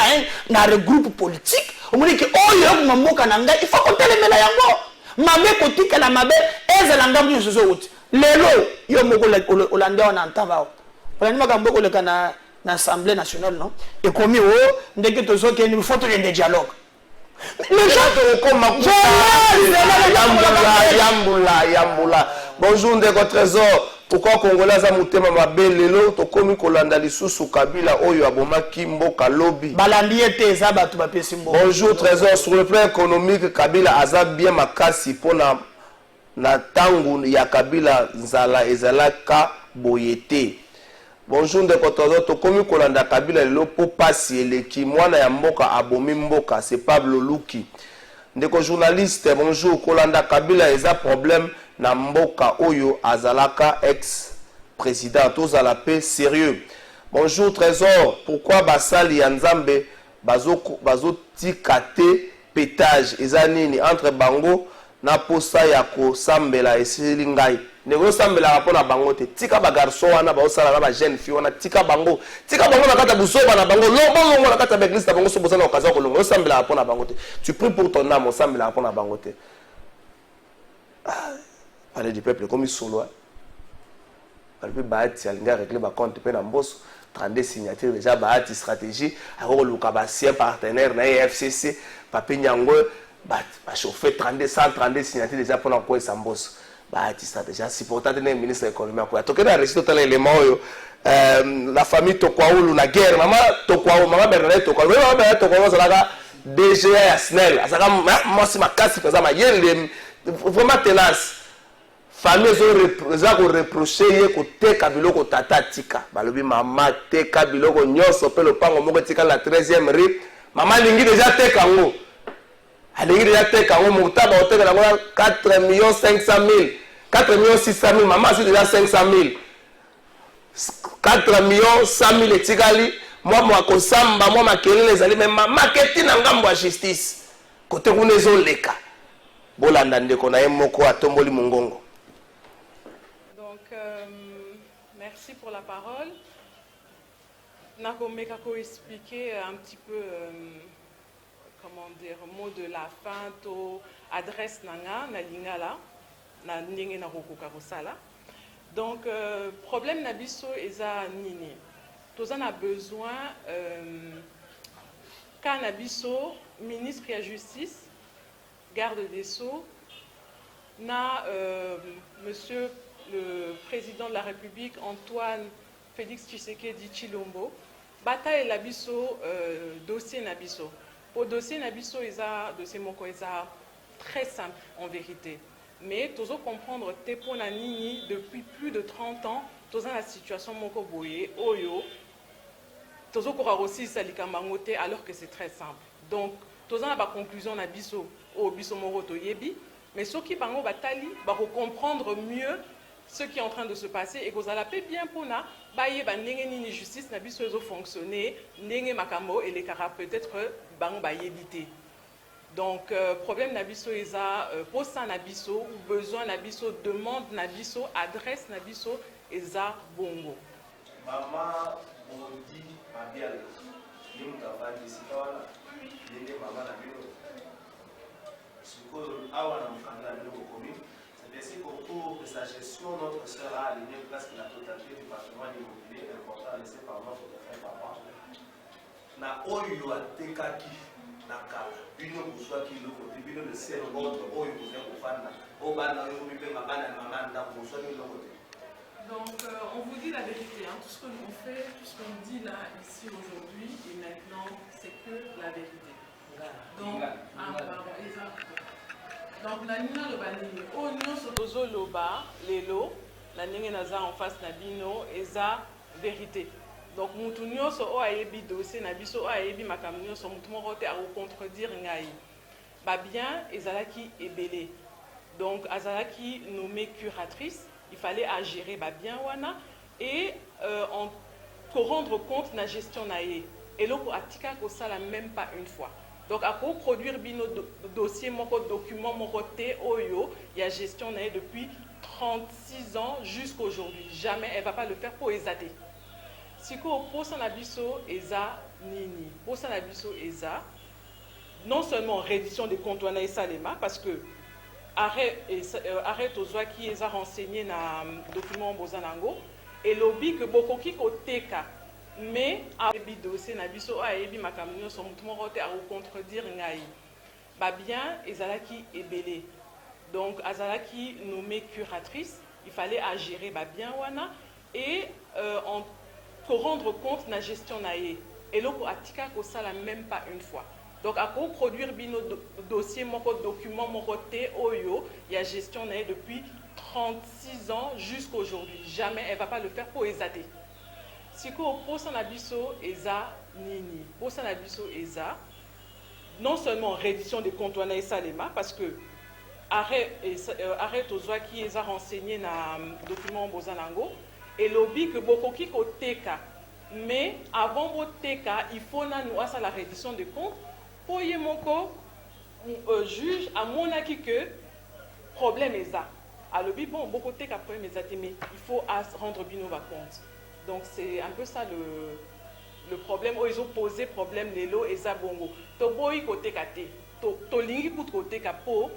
dans le groupe politique. On me dit que oh yo mamboka nanga il faut qu'on telemela yango. Mabe kotika la mabe ezalanga mu zo wuti. Lelo yo moko olanda on entend ba. On ma kamboko le kana na assemblée nationale non. Et comme oh ndeke tozo ke ni faut de dialogue. Les gens comme
Yambula. Bonjour Ndeko Trésor. pourquoi congolais aza motema mabe lelo tokomi kolanda lisusu kabila oyo abomaki mboka lobi
balandi ete eza bato bapesi mboka.
Bonjour Trésor, sur le plan économique kabila aza bien makasi mpona na tangu ya kabila nzala ezalaka boye te. Bonjour ndeko Trésor, tokomi kolanda kabila lelo po pasi eleki mwana ya mboka abomi mboka, c'est Pablo Luki. Ndeko journaliste, bonjour, kolanda kabila eza problème na mboka oyo azalaka ex-président, tozala pe sérieux. Bonjour Trésor, pourquoi basali ya nzambe bazotika te pétage eza nini entre bango na posa ya kosambela esili ngai? Ndeko sambela mpona bango te, tika ba garçon wana baosala na ba jeune fille wana, tika bango na kata busoba na bango longo na kata l'église na bango so bosana okaza ko longo sambela mpona bango te. Tu pries pour ton âme, sambela mpona bango te. Parler du peuple comme solo. Parler baati alinga régler ba compte pe na mboso 32 signatures déjà baati stratégie ako luka ba sien partenaire na FCC pape nyango ba chauffer 132 signatures déjà pour na ko esa mboso baati stratégie supportant le ministre de l'économie ko tokena réciter total élément oyo la famille Tokwaulu na guerre mama Tokwaulu mama Bernard Tokwaulu mama Bernard Tokwaulu zalaka DG ya SNEL azaka moi si makasi pesa ma yele vraiment tenace. Famille eza koreproche ye koteka biloko tata tika balobi mama teka biloko nyonso mpe lopango moko etika la 13e rue mama alingi deja teka yango motaba oteka yango 4 millions 500 000 4 millions 600 000 mama asi deja 500 000 4 millions 100 000 etikali mwa makosamba mwa makelele ezali me mama keti na ngambo ya justice kote kuna ezoleka bolanda ndeko na ye moko atomboli mongongo.
Merci pour la parole. Nakomekako expliquer un petit peu, comment dire, mot de la fin, to adresse nanga, na lingala, na ndenge na rokoka kosala. Donc, problème nabiso eza nini. Tozan a besoin, quand nabiso, ministre de la Justice, garde des Sceaux, na monsieur le président de la République, Antoine Félix Tshisekedi Tshilombo, bataille Nabiso, dossier Nabiso. Pour dossier Nabiso, dossier Moko, très simple en vérité. Mais tous comprendre Tepo Nanini depuis plus de 30 ans, tous la situation Moko Boye, Oyo, tous aussi Salikamangote alors que c'est très simple. Donc, tous la conclusion Nabiso, au Biso Moroto Yebi, mais ceux qui parlent batali, va comprendre mieux ce qui est en train de se passer et que vous allez bien pour na baye ba ndenge ni justice na biso ezo fonctionner ndenge makambo et les cara peut-être bang baye éviter. Donc problème na biso eza posa na biso ou besoin na biso demande na biso adresse na biso eza bongo.
Mama Bodi Abial yum kavandi sikawana ndenge mama na bino siko awa na mkanda ndoko komi. C'est qu'au cours de sa gestion, notre sœur a aligné presque la totalité du patrimoine immobilier important laissé par notre défunt papa. Na oyo atekaki na kala, bino boswaki loko, bino le seul autre oyo boze kofanda, obana oyo mibenga bana mama nda boswaki loko te.
Donc on vous dit la vérité, hein. Tout ce que l'on fait, tout ce qu'on dit là, ici aujourd'hui et maintenant, c'est que la vérité. Donc, pardon, exactement. Donc, la nina loba nini o nyonso tozo loba lelo na ndenge naza en face na bino eza vérité. Donc mutu nyonso o ayebi dossier na biso o ayebi makambo nyonso mutu moko te ako contredire ngai. Ba bien ezalaki ebele. Donc azalaki nommée curatrice, il fallait agérer ba bien wana et en rendre compte na gestion na ye. Et loko atika ko sala même pas une fois. Donc, à produire bino dossier, mon document, mon côté, oyo, il y a gestion depuis 36 ans jusqu'à aujourd'hui. Jamais elle ne va pas le faire pour ESAD. Si vous posez un abisso, ESA, nini. Posez un abisso, ESA. Non seulement révision des comptes, on a Salema, parce que arrête aux oies qui ESA renseigné dans le document Bozanango, et lobby que beaucoup qui côté mais à dossier na biso a ebi makamyo so mutumo rote a contredire ngai ba bien ezalaki ebele. Donc azalaki nommée curatrice, il fallait agérer bien wana et en te rendre compte de la gestion naie. Et là, atika ko sala même pas une fois. Donc à produire bino dossier mon document mon côté oyo, il y a gestion naie depuis 36 ans jusqu'à aujourd'hui. Jamais elle va pas le faire pour ESAT. Si ko posa na biso eza nini, posa na biso eza non seulement rédition des comptes wana esalema parce que arrête aux qui les a renseigné na document bozanango et lobby que bokoki ko teka mais avant boteka il faut na nous à la rédition des comptes pour yemoko juge à monaki que problème est ça à lobby bon beaucoup teka problème est ça mais il faut rendre bino va compte donc c'est un peu ça le problème où ils ont posé problème les lots et ça bongo to boy ko teka te to lingi pour côté capo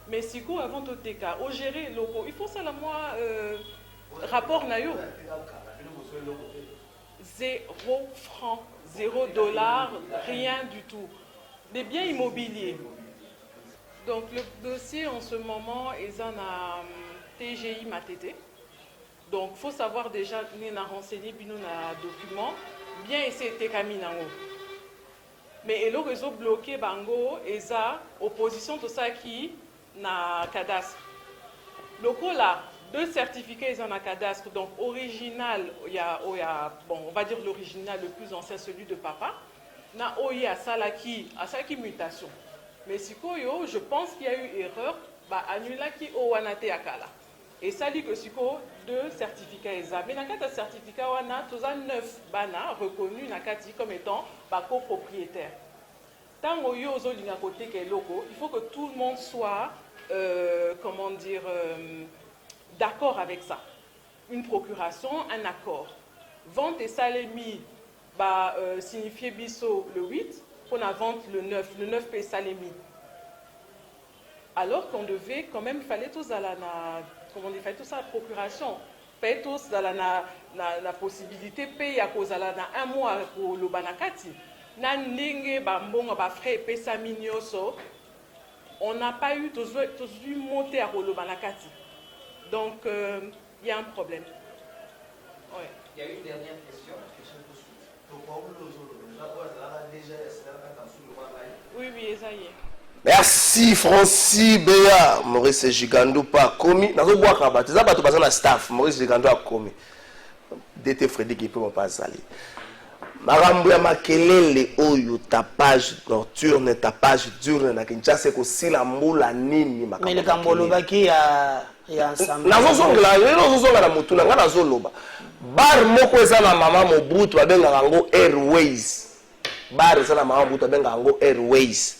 mais si quoi avant tout cas au gérer locaux il faut ça la moi rapport nayo 0 francs 0 $, rien du tout des biens immobiliers. Donc le dossier en ce moment est en TGI Matete. Donc faut savoir déjà nous a renseigné bino na document bien essayer de caminango. Mais le réseau bloqué bango et ça opposition tout ça qui na cadastre. Locaux là deux certificats ils en a cadastre donc original il y a bon on va dire l'original le plus ancien celui de papa na oye à ça qui mutation. Mais si koyo je pense qu'il y a eu erreur bah annula qui o wanate akala. Et ça dit que si ko deux certificats eza mais na kata certificat wana toza 9 bana reconnu na kati comme étant ba copropriétaire. Tant au yo zo linga côté que loco, il faut que tout le monde soit comment dire d'accord avec ça. Une procuration, un accord. Vente et salémi bah signifier biso le 8, qu'on a vente le 9 paye salémi. Alors qu'on devait quand même fallait tous à la comment on dit fallait tous à la procuration. Fallait tous à la possibilité payer à cause à la un mois pour le banakati. On n'a pas eu tous monter à Kolobanakati. Donc, il y a un problème. Ouais.
Il y a une dernière question.
Oui, ça y est.
Merci Francis Béa. Maurice Gigando pas commis. Nazo bois kaba. Tu sais pas tu passes na staff. Maurice Gigando a commis. DT Frédéric qui peut pas salir. Marambo ya makelele oyo tapage nocturne tapage diurne na Kinshasa ko sila mbula nini makambo.
Mais le kambolo baki ya ensemble.
Nazo zongla, nazo zongla na mutu na ngana zoloba. Bar moko eza na mama Mobutu abenga ngo Airways. Bar eza na mama Mobutu abenga ngo Airways.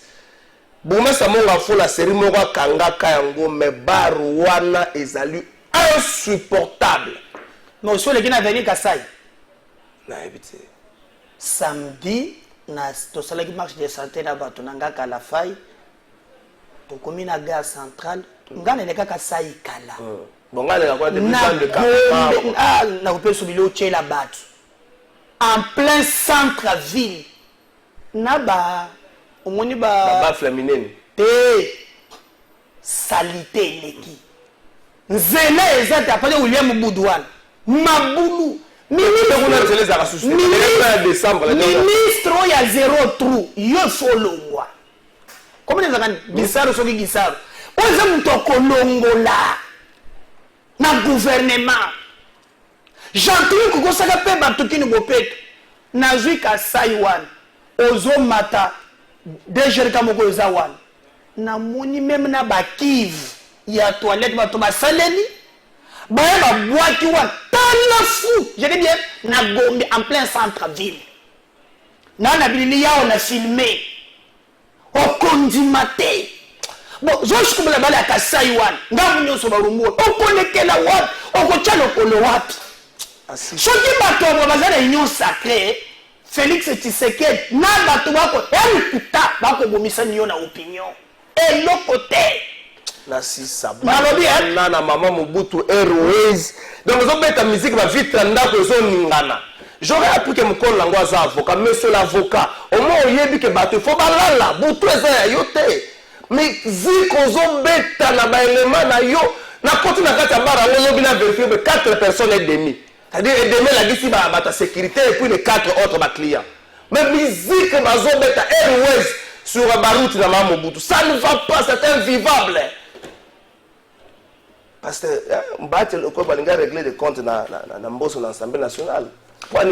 Bumesa monga fola série moko kangaka yango me bar wana ezali insupportable.
Mais aussi le qui na venu Kasai.
Na ebite.
Samedi na tosalaki marche de santé na bato na ngaka la faille tokomi na gare centrale ngana le kaka sai kala
bon ngana la quoi de plus
na kopesa bilo tshela bato en plein centre ville na ba omoni ba
flaminene
salité leki nzela ezate apale William Boudouane mabulu ministre ya zéro trou yo folongwa comment les agani gisaro soki gisaro oza muto kolongola na gouvernement gentil kokosaka pe bato kini bopeto nazwi Kasai wana ozo mata dejerika moko eza wana namoni meme na bakive ya toilette bato basaleli baya babwaki wana tala fou je dis bien na Gombe en plein centre-ville na bilili yao na filmé okondimate bon je suis comme la balle à Kasai wana ngamu nyonso barumbu okonekela wapi okochalo kolo wapi soki bato bazana union sacrée Félix Tshisekedi na bato bako elikuta bako bomisa niyo na opinion elokote
na sisa na mama Mobutu Airways donc zo beta musique va vite ndako zo ningana j'aurais appris que mukolo lango aza avocat monsieur l'avocat au moins oyebi que bato faut balala butu eza ya yote mais ziko zo beta na ba élément na yo N'importe na kati ambara on bien vérifier que 4 personnes et demi. C'est-à-dire et demi la gisi ba sécurité et puis les 4 autres clients. Mais musique bazo beta Airways sur la route na Mamobutu, ça ne va pas, c'est invivable. Parce que on va régler des comptes dans l'Assemblée nationale.
Non,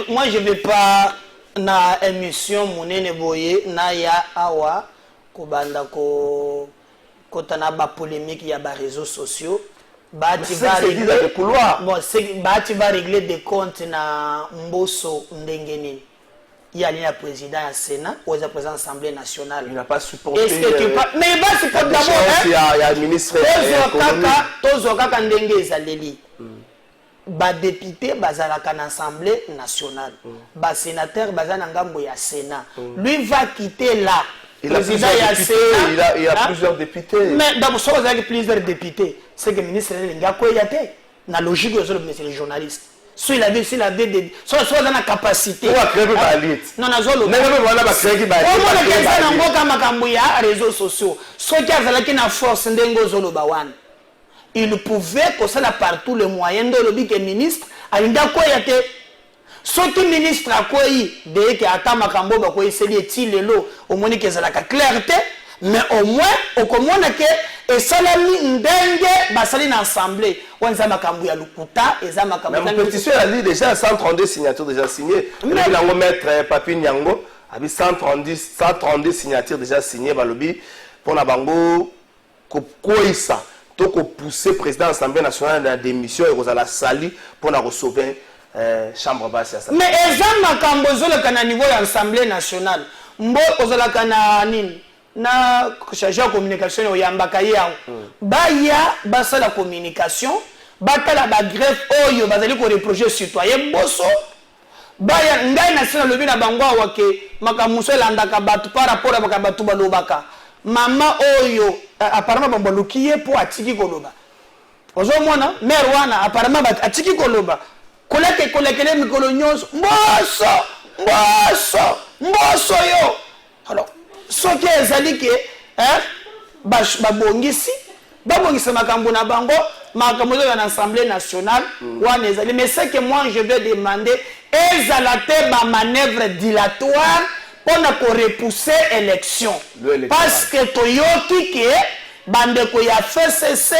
moi je vais pas na émission monene boye na ya awa kobanda ko kotana ba polémique ya ba réseaux sociaux ba tu vas régler bon c'est ba tu vas régler des comptes na Mbosso ndengeni il y a le président à Sénat ou le président de l'Assemblée nationale.
Il n'a pas supporté.
Est-ce que tu pas mais il va supporter d'abord
il y a le ministre
Tozo kaka ndenge ezaleli. Ba député bazalaka na Assemblée nationale. Ba sénateur bazana ngambo ya Sénat. Lui va quitter là.
Il a plusieurs députés.
Mais d'abord ça vous avez plusieurs députés. C'est que le ministre Lenga ko yate na logique de le journaliste. Si il avait des soit dans la capacité non nazolo réseaux sociaux soit qui a na force ndengo zolo bawan il pouvait que ça partout les moyens de lobby que ministre alinda ko yate soit qui ministre akoyi de que ata makambo ba ko eseli etilelo au moni que ça la clarté mais au moins au komona que et salami ndenge basali na assemblée wanza makambu ya lukuta eza makambu
la pétition a dit déjà 132 signatures déjà signées mais il a mettre Papi Nyango abi 132 signatures déjà signées balobi pour na bango ko koisa to ko pousser président de l'Assemblée nationale dans démission et kozala sali pour na recevoir chambre basse ya
mais eza makambu zolo kana niveau ya Assemblée nationale mbo kozala kana nini na chargé de communication au yambaka yao baya basa la communication batala ba greffe oyo bazali ko reprocher citoyen boso baya ngai na sina lobi na bango wake makamuso landaka batu par rapport à bakabatu balobaka mama oyo apparemment bambolukiye po atiki koloba ozo mona mère wana apparemment atiki koloba kolekele mikolo nyonso mboso yo alors ce qui est indiqué babongisi makambo na bango makambo de l'Assemblée nationale wana ezali mais c'est que moi je vais demander ezalate ba manœuvre dilatoire pour ne repousser élection parce que toyoki ke bandeko ya FCC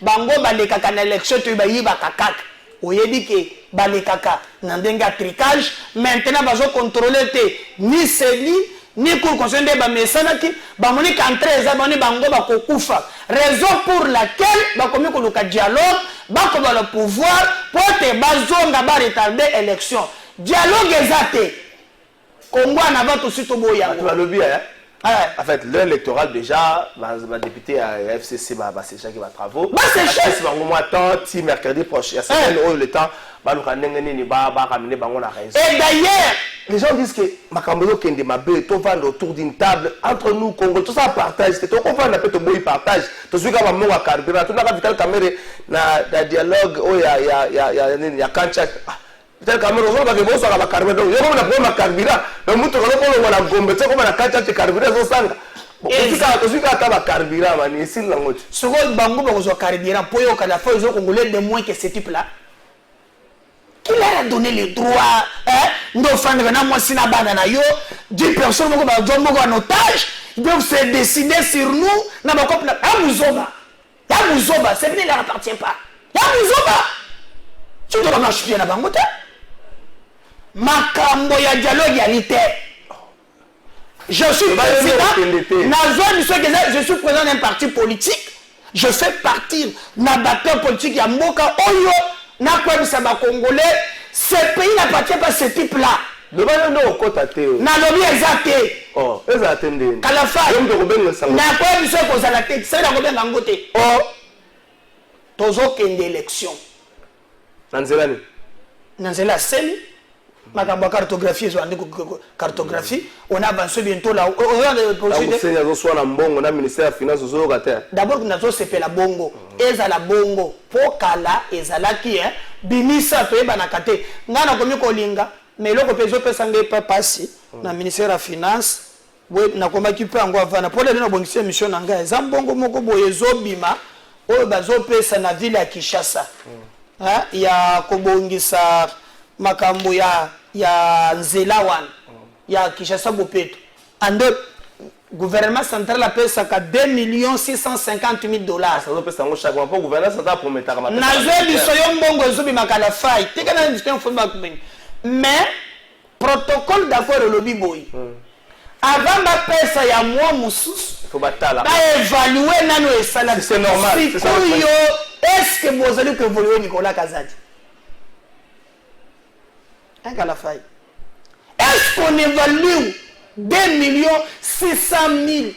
bango balekaka na élection to bayiba kakaka oyebi ke balekaka na ndenga tricage maintenant bazo contrôler te ni seli ni cour conseil de bamesanaki bamoni kantre eza boni bango bakokufa raison pour laquelle bakomi koluka dialogue bakoba le pouvoir pour te bazonga ba retarder élection dialogue ezate Congo na va tout suite boya
tu vas le bien en fait l'électoral déjà va député à FCC c'est ça qui va travaux c'est bango moi temps ti mercredi prochain c'est le temps baluka ndenge ni ba ramener bango na raison
et d'ailleurs
les gens disent que Makambo Kende Mabe, tout va autour d'une table entre nous Congo, tout ça partage, c'est tout comprendre un peu tout boy partage, tout ce qui va me carburant, tout n'a pas vital caméra na dialogue, oh ya kancha, vital caméra, on va que bon ça va carburant, yo comme na problème carburant, le mutu ko ko wala gombe, c'est comme na kancha te carburant so sanga. Tout ce qui va carburant mani, ici la ngote.
Ce que bango ba ko carburant, pour yo kala fois ils ont congolais de moins que ce type là. Qui leur a donné le droit, nous faisons moi si na banana yo, 10 personnes en otage, ils doivent se décider sur nous, na ba couple ya muzoba, c'est bien, il leur appartient pas. Ya muzoba. Tu dois marcher bien na bangote. Makambo ya dialogue ya lité. Je suis président, je suis président d'un parti politique, je fais partie d'un batteur politique ya mboka oyo. Na quoi ça va congolais, ce pays n'appartient pas à ce type là.
Le ballon no kotate.
Na lobi ezate.
Oh, ezate ndeni.
Kalafa. Na quoi ça ko la tête, c'est la kobenga ngote. Oh. Tozo kende élection.
Nanzelani.
Nanzela seli. Makambo cartographie zo andi cartographie, on avance bientôt là.
On a ministère des finances zo gata.
D'abord nous avons sepé la bongo. Ezala bongo pokala ezala ki binisa to ebana kate. Ngana komi kolinga mais loko pezo pesa ngai pa passi na ministère des finances Oui, na komaki pe yango avana pour lelo na bongisi émission na ngai eza mbongo moko boye ezobima oyo bazopesa na ville ya Kinshasa ya kobongisa makambo ya nzela wana ya Kinshasa bopeto ande gouvernement central apesaka 2,650,000
ça pesa ngo chaque mois pour gouvernement central prometaka mapesa
na biso yo mbongo ezobimaka la faille tika na ndike mfumba kubeni mais protocole d'accord elobi boyi avant ma pesa ya moi mususu
faut batala
ba évaluer nano esala
c'est normal
c'est ça est-ce que vous allez que évoluer Nicolas Kazadi un la faille est-ce qu'on évalue 2,600,000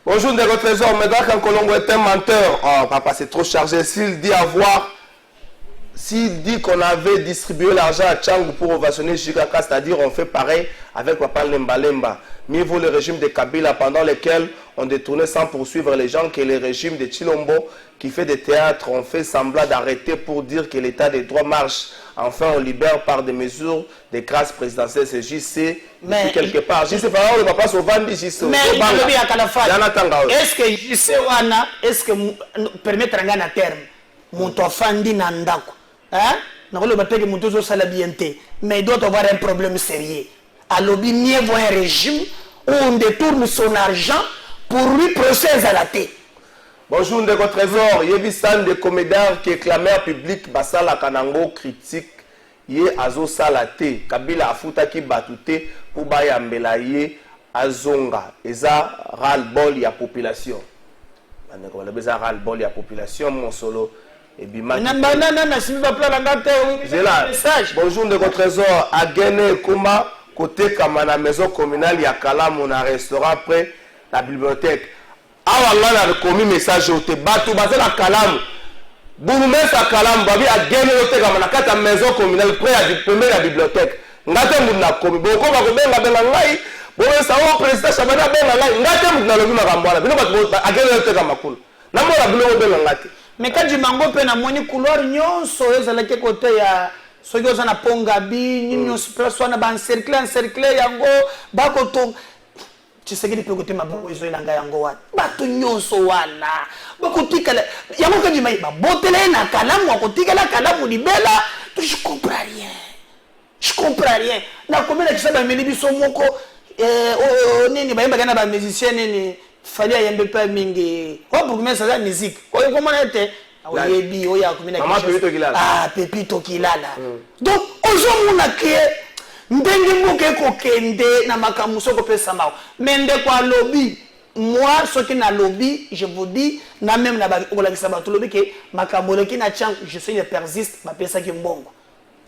Bonjour Ndeko Trésor, maintenant quand Colombo est un menteur, oh papa c'est trop chargé, s'il dit qu'on avait distribué l'argent à Tchangou pour ovationner Chikaka, c'est-à-dire on fait pareil avec Papa Lemba Lemba. Mieux vaut le régime de Kabila pendant lequel on détournait sans poursuivre les gens que le régime de Chilombo qui fait des théâtres, on fait semblant d'arrêter pour dire que l'état des droits marche. Enfin, on libère par des mesures de grâce présidentielle. C'est JC, mais quelque part. JC, on ne va pas se vendre JC.
Mais est-ce que JC, est-ce que permettre à terme, mon tofandi nandako, hein? Non, le bataille de mon tozo salabienté, mais il doit avoir un problème sérieux. À l'objet, mieux vaut un régime où on détourne son argent pour lui procéder à la tête.
Bonjour Ndeko Trésor, Yebisan de comédiens qui clamèrent public Basala Kanango critique Ye Azo Salate, Kabila Afutaki Batute, Kubaya Mbelaye Azonga, Eza ras-le-bol ya population. Eza ras-le-bol ya population, mon solo. Bonjour Ndeko Trésor, Agene Kuma, côté Kamana maison communale Yakala, mon restaurant près la bibliothèque. Awa ngana rekomi message ote batu bazela kalamu bourgmestre kalamu babi agene ote kama na kata maison communale près ya première bibliothèque ngate muna komi boko ba ko benga ngai bowe sa o président Shabana benga ngai ngate muna lobi makambo ala bino batu agene ote kama kula na mona bino benga ngate
mais quand du mango pe na moni couloir nyonso ezala ke côté ya soki oza na pongabi nyonso place wana ba encercler yango bako to Tshisekedi pe kote maboko ezo elanga yango wana bato nyonso wana bakotikala yango kandi mai babotela na kalamu akotikala kalamu libela je comprends rien na komela kisaba meli biso moko nini bayemba kana ba musicien nini fali ayembe pa mingi o bourgmestre za musique ko komona ete oyebi oya komela Pepito Kilala donc ozomuna ke ndenge mboke kokende na makamu soko pesa mao mende kwa lobby moi soki na lobby je vous dis na même na ba kolakisa ba lobby ke makambo leki na chang je suis le persiste ba pesa ki mbongo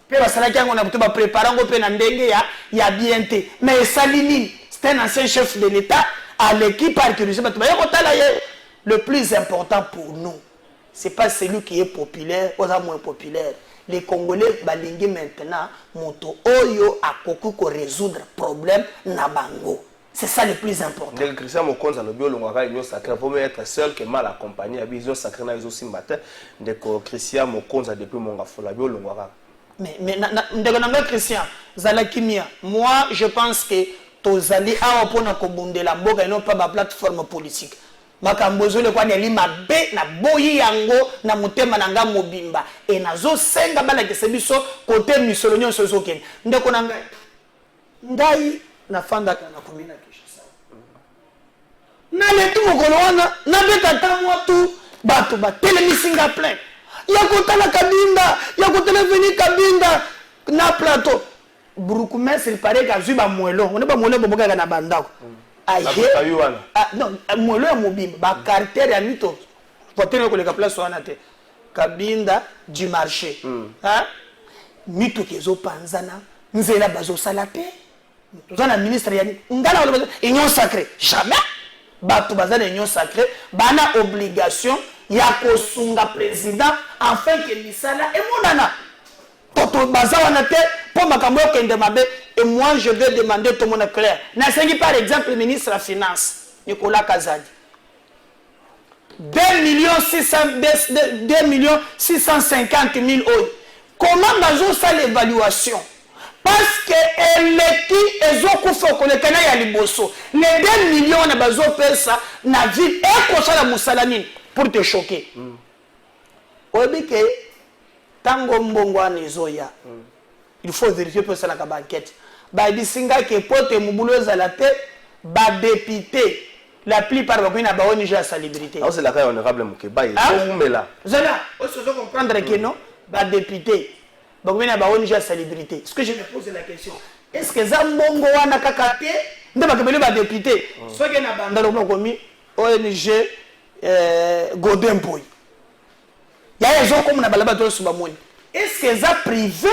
pe basala kyango na kutoba préparer ngo pe na ndenge ya bienté mais Salini c'est un ancien chef de l'état à l'équipe archéologique ba kotala ye le plus important pour nous c'est pas celui qui est populaire ou moins populaire. Les Congolais balingi maintenant moto oyo akoku ko résoudre problème na bango. C'est ça le plus important.
Le Christian Mokonza le biolongaka union sacrée pour être seul que mal accompagné avec union sacrée na izo simbata de Christian Mokonza depuis monga fola biolongaka.
Mais ndeko nanga Christian zala kimia. Moi je pense que tozali awa pona ko bondela mboka non pas ba plateforme politique. Makambozo le kwa neli mabe na boyi yango na mutema nanga mobimba e nazo senga bala ke sebiso côté misolonyo sozo ken ndeko nanga ndai na fanda kana komina Kinshasa na letu mokolo wana na beta tamwa tu bato ba telemisinga plein ya kotala Kabinda ya kotala veni Kabinda na plateau Burukumesi il paraît que ba mwelo on ba mwelo boboka na bandako non, moi le mobile, ba caractère ya mito. Potene ko le place wana te. Kabinda du marché. Hein? Mito kezo panzana, nzela bazo salape. Tozana ministre ya ngala wala union sacrée. Jamais. Bato bazana union sacrée, bana obligation ya kosunga président afin que misala et monana. Toto bazawana te pour makambo kende mabe. Et moi, je vais demander tout le monde clair. N'enseigne par exemple le ministre de la Finance, Nicolas Kazadi. 2,650,000 euros. Comment nous ça l'évaluation? parce que eleki ezokufa kolekana ya liboso les 2 millions na bazopesa na ville ekosala musala nini pour te choquer oyebi ke tango mbongo wana ezoya il faut vérifier pour ça la banquette babisinga ke pote mubulu ezala te badépité la plupart bakuna ba ONG ya salubrité
c'est la cas honorable Mukeba et Mumela
zala on se doit comprendre que non badépité bakuna ba ONG ya salubrité ce que je me pose la question est-ce que za mbongo wana kaka te nde bakebele badépité soki na bandalo komi ONG Godin Boy ya ezo comme na balaba to subamoni est-ce que za privé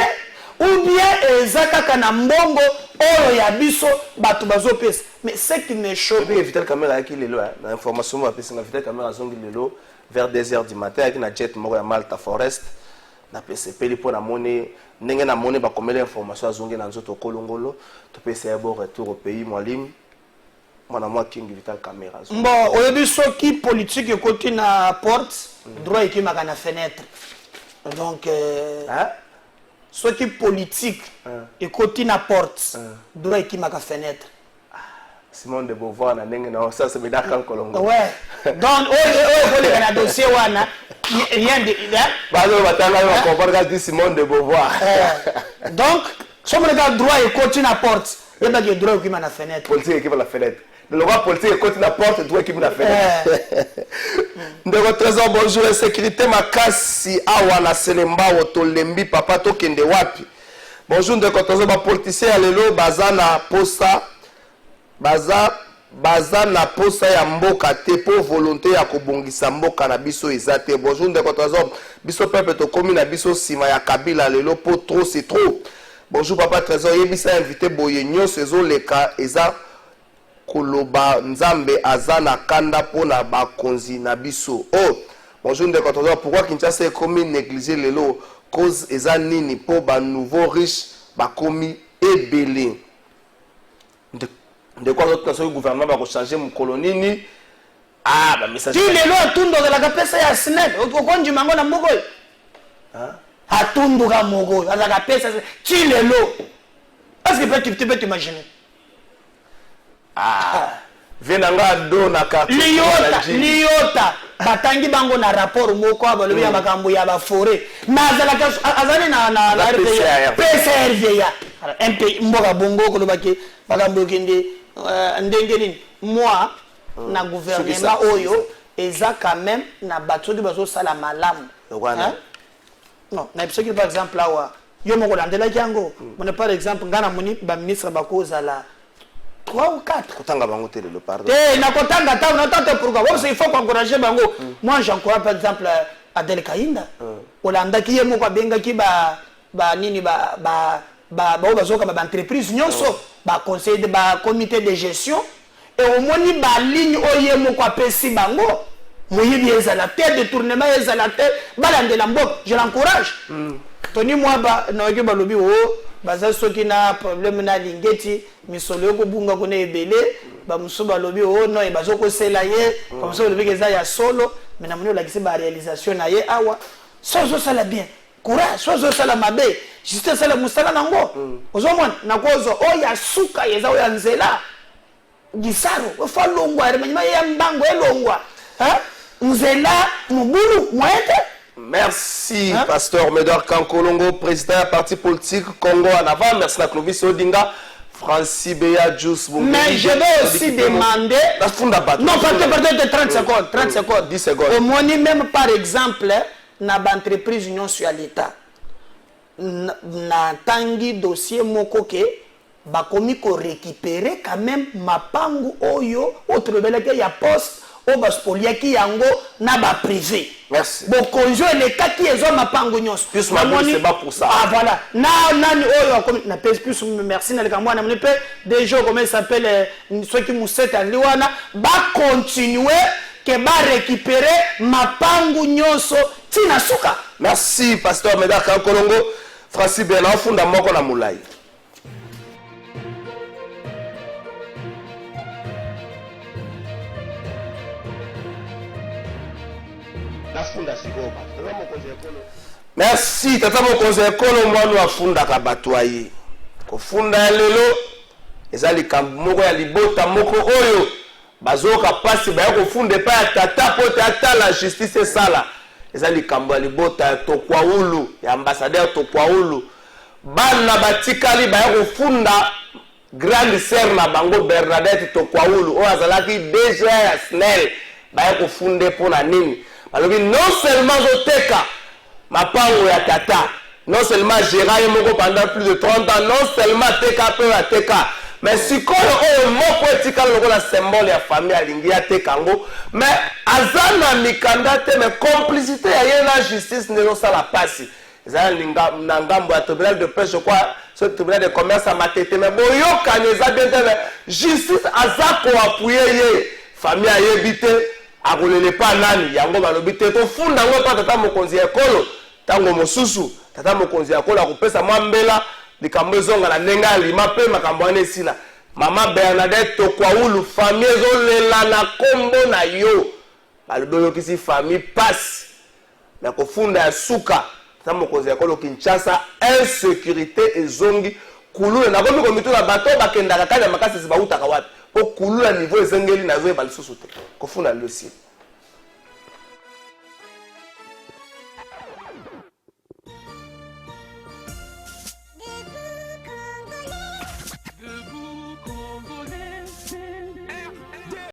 ou bien ezaka na mbongo oro ya biso batu bazopesa mais c'est qui me choque
et Vital Caméra qui lelo na information va pesa na Vital Caméra zongi lelo vers 2h du matin avec na jet moko ya Malta Forest na PCP li po na mone ndenge na mone ba komela information azongi na nzoto kolongolo to pesa ya bon retour au pays mwalim mwana mwa King Vital Caméra
bon oyebi soki politique ekoti na porte droit ekimaka na fenêtre donc ce qui est politique et côté na porte droit qui m'a fenêtre
Simone de Beauvoir na ndenge na ça c'est Médard Kankolongo
ouais donc les na dossier wana rien de
bazo batanga ba comprendre que Simone de Beauvoir
donc si on regarde droit et côté na porte il y a des droits qui m'a na fenêtre
politique qui va la fenêtre le droit politique et côté na porte droit qui m'a na fenêtre ndeko trésor bonjour la sécurité makasi awa na Selemba otolembi papa to kende wapi bonjour ndeko trésor ba politicien ya lelo baza na posa ya mboka te po volonté ya kobongisa mboka na biso ezate bonjour ndeko trésor biso peuple to komi na biso sima ya Kabila lelo po trop c'est trop bonjour papa trésor yebisa invité boye nyonso ezoleka eza koloba nzambe azana kanda pona bakonzi na biso oh bonjour ndeko trésor pourquoi Kinshasa ekomi négliger lelo cause eza nini po ba nouveau riche bakomi ebele de quoi notre gouvernement va changer mon colonini ba message
tu lelo atundo de la pesa ya SNED okonji mango na moko atundo ka moko azaka pesa tu lelo est-ce que tu peux t'imaginer
venanga do na carte
liota batangi bango na rapport moko abalobi ya makambo ya ba forêt na azali na PCRV ya MP mboka bongo ko lobaki makambo kende ndenge nini moi na gouvernement oyo eza quand même na bato de bazo sala malamu non na episode par exemple awa yo moko landela jango mon par exemple ngana moni ba ministre bakoza la 3 ou 4
kotanga bango te le pardon
na kotanga ta na tante pourquoi parce qu'il faut encourager bango moi j'encourage par exemple Adel Kainda olanda ki yemo kwa benga ki ba nini ba bazoka ba entreprise nyonso ba conseil de ba comité de gestion et au moni ba ligne oyemo kwa pesi bango moyibi ezala tête de tournement ezala tête balandela mbok je l'encourage Tony moi ba na ke balobi o baza soki na problème na lingeti misolo ko bunga ko ne ebele ba musuba lobi o no e bazoko sela ye comme ça lobi keza ya solo mais na moni la kisi ba réalisation na ye awa sozo sala bien courage sozo sala mabe juste sala musala nango ozomona na kozo o ya suka yeza o ya nzela gisaro o fa longwa remanyima ya mbango elongwa nzela mubulu mwete.
Merci, pasteur Médard Kankolongo, président du parti politique Congo en avant. Merci à Clovis Odinga, Francis Beya, Juice Bunga.
Mais je vais aussi demander. Non, pardon, 30 secondes. 30 secondes.
10 secondes.
Au moins, même par exemple, dans l'entreprise Union sur l'État, na tangi dossier mokoke, bakomi ko récupérer quand même mapangu oyo, autre beleke ya poste. Oba spoliaki yango na ba privé.
Merci.
Bon konjo les cas qui ont ma pango nyos.
Plus ma c'est pas pour ça.
Ah voilà. Nani oyo comme na pèse plus merci na le kamwa na mnepe des jours comment ça s'appelle ceux qui moussent à liwana ba continuer que ba récupérer ma pango nyonso tina suka.
Merci pasteur Médard Kankolongo. Francis Bena funda moko na mulai. Merci, tata mokonzi ekolo mwana afunda ka batwaye. kofunda ya lelo eza likambo moko ya libota moko oyo bazoka pasi baya kofunda pa ya tata po te ata la justice sala eza likambo ya libota ya Tokwaulu ya ambassadeur Tokwaulu bana batikali baya kofunda grande sœur na bango Bernadette Tokwaulu oyo azalaki déjà ya SNEL baya kofunde pona nini balobi non seulement zoteka mapango ya tata non seulement gérer moko pendant plus de 30 ans non seulement teka pe ya teka mais sikoyo oyo moko etikala lokola symbole ya famille alingi ya tekango mais azana mikanda te mais complicité ya ye na justice ndelo sala pasi ezala na ngambo ya tribunal de pêche je crois ce tribunal de commerce à Matete mais boyoka neza bien te mais justice azako appuyer ye famille ayebi te akolele pa nani yango balobi te to funda ngo pa tata mokonzi ya ekolo tango mosusu tata mokonzi ya ekolo akopesa mwa mbela likambo ezonga na ndenge alima pe makambo wana esila mama Bernadette Tokwaulu famille ezolela na kombo na yo balobi oyokisi famille pasi na kofunda ya suka tata mokonzi ya ekolo Kinshasa insécurité ezongi kulula na komi komitula bato bakendaka kanya makasi zibautaka wapi po kulula niveau ezengeli na zoyeba lisusu te kofunda le dossier